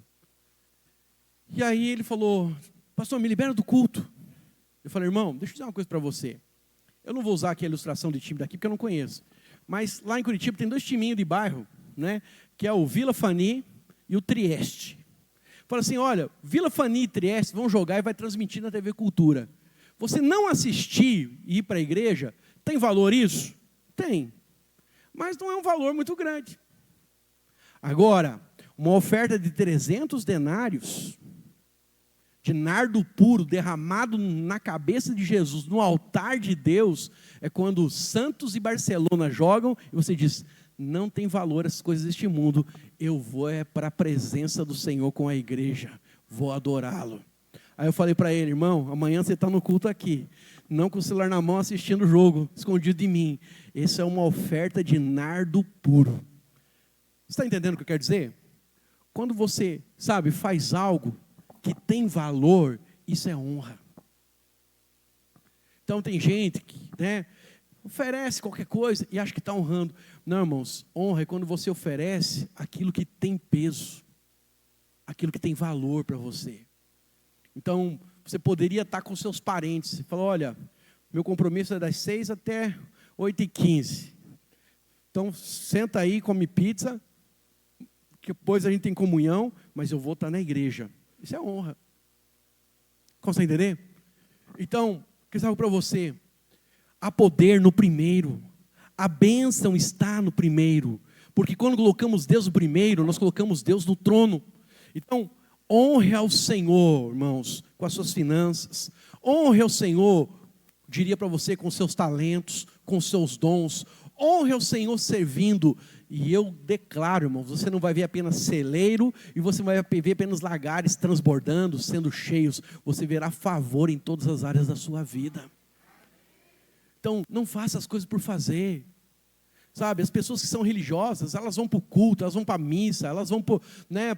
E aí ele falou, pastor, me libera do culto. Eu falei, irmão, deixa eu dizer uma coisa para você. Eu não vou usar aqui a ilustração de time daqui, porque eu não conheço. Mas lá em Curitiba tem 2 timinhos de bairro, né, que é o Vila Fani e o Trieste. Fala assim, olha, Vila Fani e Trieste vão jogar e vai transmitir na TV Cultura. Você não assistir e ir para a igreja, tem valor isso? Tem. Mas não é um valor muito grande. Agora, uma oferta de 300 denários... de nardo puro derramado na cabeça de Jesus, no altar de Deus, é quando Santos e Barcelona jogam, e você diz, não tem valor essas coisas deste mundo, eu vou para a presença do Senhor com a igreja, vou adorá-lo. Aí eu falei para ele, irmão, amanhã você está no culto aqui, Não com o celular na mão assistindo o jogo, escondido de mim. Essa é uma oferta de nardo puro. Você está entendendo o que eu quero dizer? Quando você, sabe, faz algo que tem valor, isso é honra. Então tem gente que, né, oferece qualquer coisa e acha que está honrando. Não, irmãos, honra é quando você oferece aquilo que tem peso, aquilo que tem valor para você. Então, você poderia estar com seus parentes e falar, olha, meu compromisso é das 6 até 8h15. Então, senta aí, come pizza, que depois a gente tem comunhão, mas eu vou estar na igreja. Isso é honra. Consegue entender? Então, que algo para você. Há poder no primeiro. A bênção está no primeiro. Porque quando colocamos Deus no primeiro, nós colocamos Deus no trono. Então, honre ao Senhor, irmãos, com as suas finanças. Honre ao Senhor, diria para você, com seus talentos, com seus dons. Honre ao Senhor servindo. E eu declaro, irmãos, você não vai ver apenas celeiro e você vai ver apenas lagares transbordando, sendo cheios. Você verá favor em todas as áreas da sua vida. Então, não faça as coisas por fazer. Sabe, as pessoas que são religiosas, elas vão para o culto, elas vão para a missa, elas vão para, né,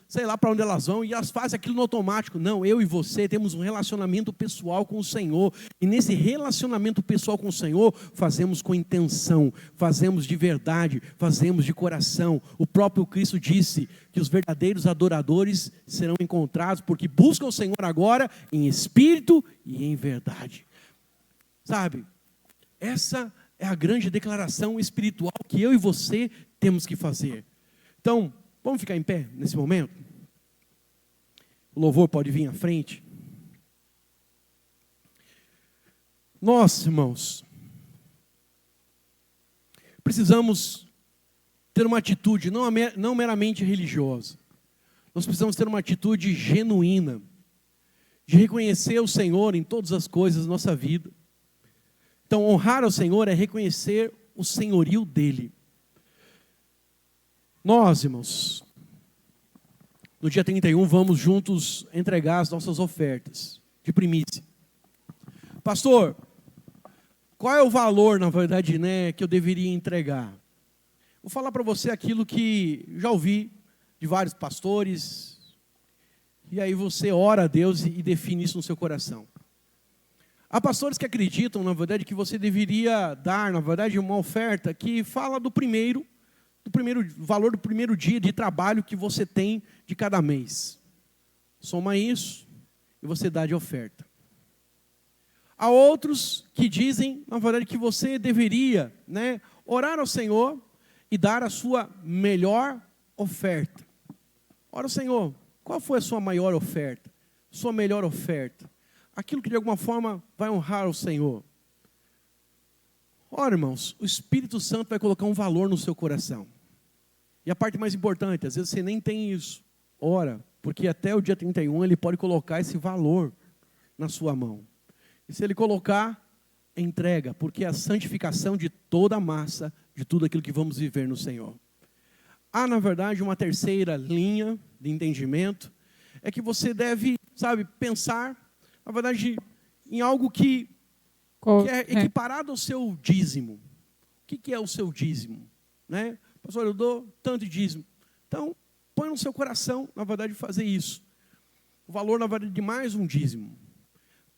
sei lá para onde elas vão, e elas fazem aquilo no automático. Não, eu e você temos um relacionamento pessoal com o Senhor, e nesse relacionamento pessoal com o Senhor, fazemos com intenção, fazemos de verdade, fazemos de coração. O próprio Cristo disse que os verdadeiros adoradores serão encontrados, porque buscam o Senhor agora em espírito e em verdade. Sabe, essa é a grande declaração espiritual que eu e você temos que fazer. Então, vamos ficar em pé nesse momento? O louvor pode vir à frente. Nós, irmãos, precisamos ter uma atitude não meramente religiosa. Nós precisamos ter uma atitude genuína, de reconhecer o Senhor em todas as coisas da nossa vida. Então, honrar ao Senhor é reconhecer o senhorio dEle. Nós, irmãos, no dia 31, vamos juntos entregar as nossas ofertas de primícia. Pastor, qual é o valor, na verdade, né, que eu deveria entregar? Vou falar para você aquilo que já ouvi de vários pastores, e aí você ora a Deus e define isso no seu coração. Há pastores que acreditam, na verdade, que você deveria dar, na verdade, uma oferta que fala do valor do primeiro dia de trabalho que você tem de cada mês. Soma isso e você dá de oferta. Há outros que dizem, na verdade, que você deveria, né, orar ao Senhor e dar a sua melhor oferta. Ora, ao Senhor, qual foi a sua maior oferta? Sua melhor oferta? Aquilo que de alguma forma vai honrar o Senhor. Ora, irmãos, o Espírito Santo vai colocar um valor no seu coração. E a parte mais importante, às vezes você nem tem isso. Ora, porque até o dia 31 ele pode colocar esse valor na sua mão. E se ele colocar, entrega, porque é a santificação de toda a massa, de tudo aquilo que vamos viver no Senhor. Há, na verdade, uma terceira linha de entendimento, é que você deve, sabe, pensar, na verdade, em algo que é equiparado ao seu dízimo. O que é o seu dízimo? Né? Pastor, eu dou tanto de dízimo. Então, põe no seu coração, na verdade, fazer isso. O valor, na verdade, de mais um dízimo.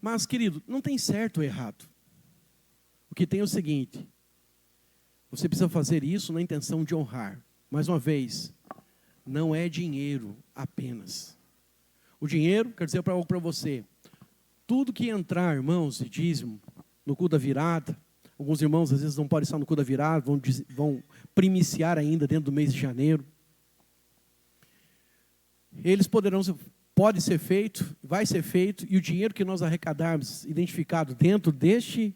Mas, querido, não tem certo ou errado. O que tem é o seguinte, você precisa fazer isso na intenção de honrar. Mais uma vez, não é dinheiro apenas. O dinheiro, quer dizer algo para você, tudo que entrar, irmãos, de dízimo, no culto da virada, alguns irmãos às vezes não podem estar no culto da virada, vão primiciar ainda dentro do mês de janeiro. Eles pode ser feito, vai ser feito, e o dinheiro que nós arrecadarmos, identificado dentro deste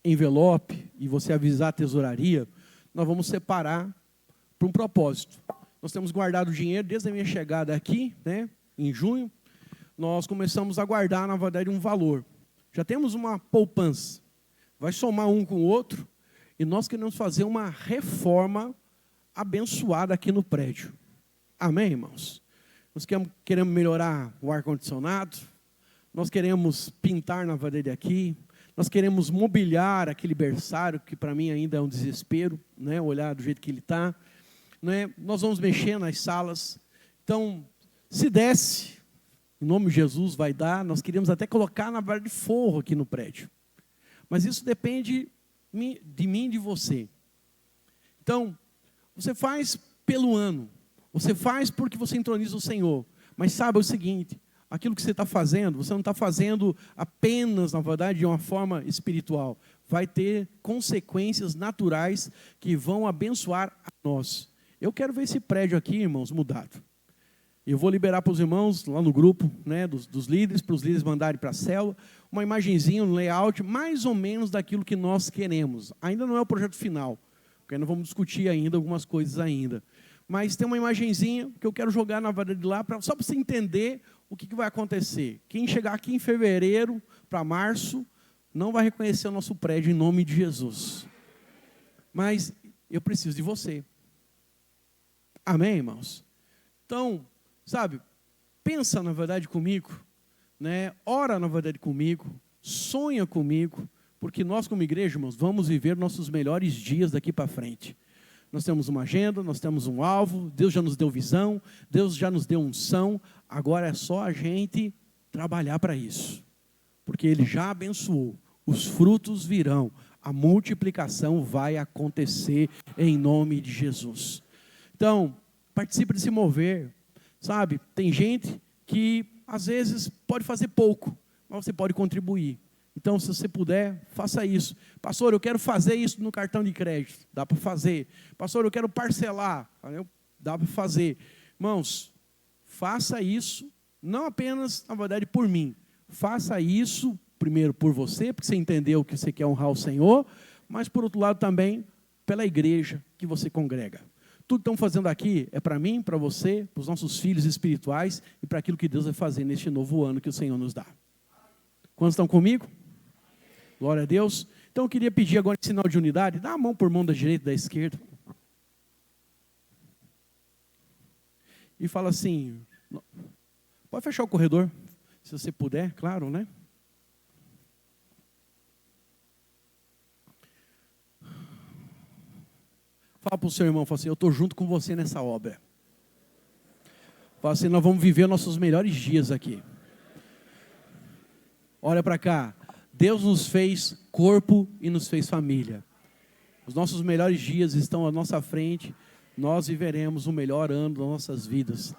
envelope, e você avisar a tesouraria, nós vamos separar para um propósito. Nós temos guardado o dinheiro desde a minha chegada aqui, né, em junho, nós começamos a guardar, na verdade, um valor. Já temos uma poupança. Vai somar um com o outro, e nós queremos fazer uma reforma abençoada aqui no prédio. Amém, irmãos? Nós queremos melhorar o ar-condicionado, nós queremos pintar, na verdade, aqui, nós queremos mobiliar aquele berçário, que para mim ainda é um desespero, né? Olhar do jeito que ele está. Né? Nós vamos mexer nas salas. Então, se desse, em nome de Jesus vai dar, nós queríamos até colocar na verdade forro aqui no prédio. Mas isso depende de mim e de você. Então, você faz pelo ano, você faz porque você entroniza o Senhor. Mas saiba o seguinte, aquilo que você está fazendo, você não está fazendo apenas, na verdade, de uma forma espiritual. Vai ter consequências naturais que vão abençoar a nós. Eu quero ver esse prédio aqui, irmãos, mudado. Eu vou liberar para os irmãos lá no grupo, né, dos líderes, para os líderes mandarem para a célula, uma imagenzinha, um layout, mais ou menos daquilo que nós queremos. Ainda não é o projeto final, porque ainda vamos discutir ainda algumas coisas ainda. Mas tem uma imagenzinha que eu quero jogar na verdade lá, só para você entender o que vai acontecer. Quem chegar aqui em fevereiro para março, não vai reconhecer o nosso prédio em nome de Jesus. Mas eu preciso de você. Amém, irmãos? Então, sabe, pensa na verdade comigo, né? Ora na verdade comigo, sonha comigo, porque nós como igreja, irmãos, vamos viver nossos melhores dias daqui para frente. Nós temos uma agenda, nós temos um alvo, Deus já nos deu visão, Deus já nos deu unção, agora é só a gente trabalhar para isso, porque Ele já abençoou, os frutos virão, a multiplicação vai acontecer em nome de Jesus. Então, participe de se mover, sabe? Tem gente que às vezes pode fazer pouco, mas você pode contribuir. Então, se você puder, faça isso. Pastor, eu quero fazer isso no cartão de crédito. Dá para fazer. Pastor, eu quero parcelar. Dá para fazer. Irmãos, faça isso, não apenas, na verdade, por mim. Faça isso, primeiro, por você, porque você entendeu que você quer honrar o Senhor, mas, por outro lado, também pela igreja que você congrega. Tudo que estão fazendo aqui é para mim, para você, para os nossos filhos espirituais e para aquilo que Deus vai fazer neste novo ano que o Senhor nos dá. Quantos estão comigo? Glória a Deus. Então eu queria pedir agora em sinal de unidade, dá a mão por mão da direita e da esquerda. E fala assim, pode fechar o corredor, se você puder, claro, né? Fala para o seu irmão, fala assim, eu estou junto com você nessa obra. Fala assim, nós vamos viver nossos melhores dias aqui. Olha para cá. Deus nos fez corpo e nos fez família. Os nossos melhores dias estão à nossa frente. Nós viveremos o melhor ano das nossas vidas.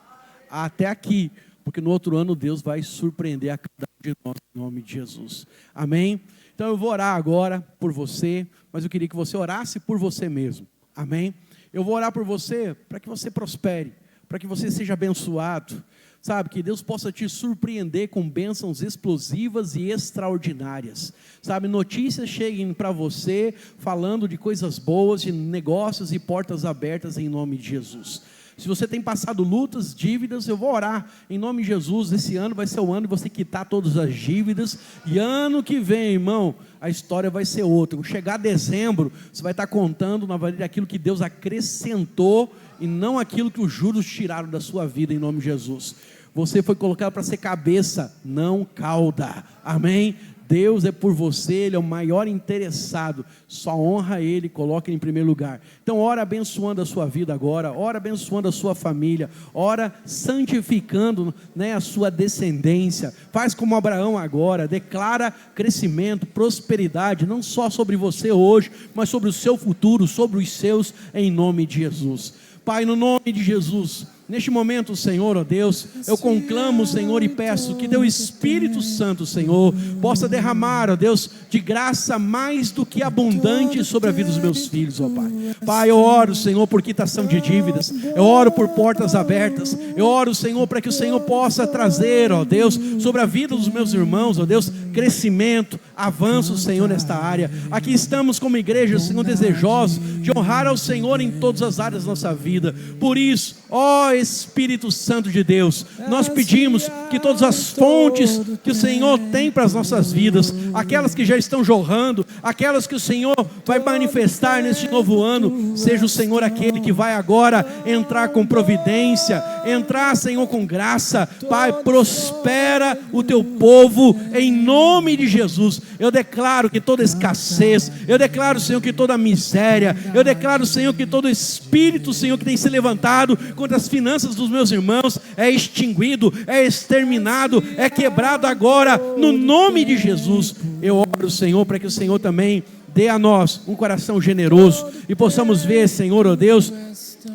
Até aqui, porque no outro ano Deus vai surpreender a cada um de nós, em nome de Jesus. Amém? Então eu vou orar agora por você, mas eu queria que você orasse por você mesmo. Amém? Eu vou orar por você para que você prospere, para que você seja abençoado. Sabe, que Deus possa te surpreender com bênçãos explosivas e extraordinárias. Sabe, notícias cheguem para você falando de coisas boas, de negócios e portas abertas em nome de Jesus. Se você tem passado lutas, dívidas, eu vou orar em nome de Jesus. Esse ano vai ser o ano de você quitar todas as dívidas. E ano que vem, irmão, a história vai ser outra. Quando chegar dezembro, você vai estar contando, na verdade, aquilo que Deus acrescentou e não aquilo que os juros tiraram da sua vida, em nome de Jesus. Você foi colocado para ser cabeça, não cauda. Amém? Deus é por você, Ele é o maior interessado. Só honra Ele, coloca Ele em primeiro lugar. Então ora abençoando a sua vida agora, ora abençoando a sua família, ora santificando, né, a sua descendência. Faz como Abraão agora, declara crescimento, prosperidade, não só sobre você hoje, mas sobre o seu futuro, sobre os seus, em nome de Jesus. Pai, no nome de Jesus, neste momento, Senhor, ó Deus, eu conclamo, Senhor, e peço que Teu Espírito Santo, Senhor, possa derramar, ó Deus, de graça mais do que abundante sobre a vida dos meus filhos, ó Pai. Pai, eu oro, Senhor, por quitação de dívidas, eu oro por portas abertas, eu oro, Senhor, para que o Senhor possa trazer, ó Deus, sobre a vida dos meus irmãos, ó Deus, crescimento, avanço, Senhor, nesta área. Aqui estamos como igreja, Senhor, desejosos de honrar ao Senhor em todas as áreas da nossa vida. Por isso, ó Espírito Santo de Deus, nós pedimos que todas as fontes que o Senhor tem para as nossas vidas, aquelas que já estão jorrando, aquelas que o Senhor vai manifestar neste novo ano, seja o Senhor aquele que vai agora entrar com providência, entrar, Senhor, com graça. Pai, prospera o Teu povo em nome nome de Jesus, eu declaro que toda escassez, eu declaro, Senhor, que toda miséria, eu declaro, Senhor, que todo espírito, Senhor, que tem se levantado contra as finanças dos meus irmãos, é extinguido, é exterminado, é quebrado agora, no nome de Jesus. Eu oro, Senhor, para que o Senhor também dê a nós um coração generoso e possamos ver, Senhor, ó Deus,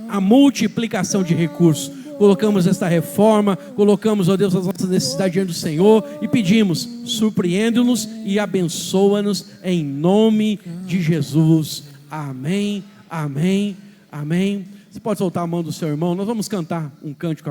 a multiplicação de recursos. Colocamos esta reforma, colocamos, ó Deus, as nossas necessidades diante do Senhor e pedimos, surpreende-nos e abençoa-nos em nome de Jesus. Amém, amém, amém. Você pode soltar a mão do seu irmão, nós vamos cantar um cântico.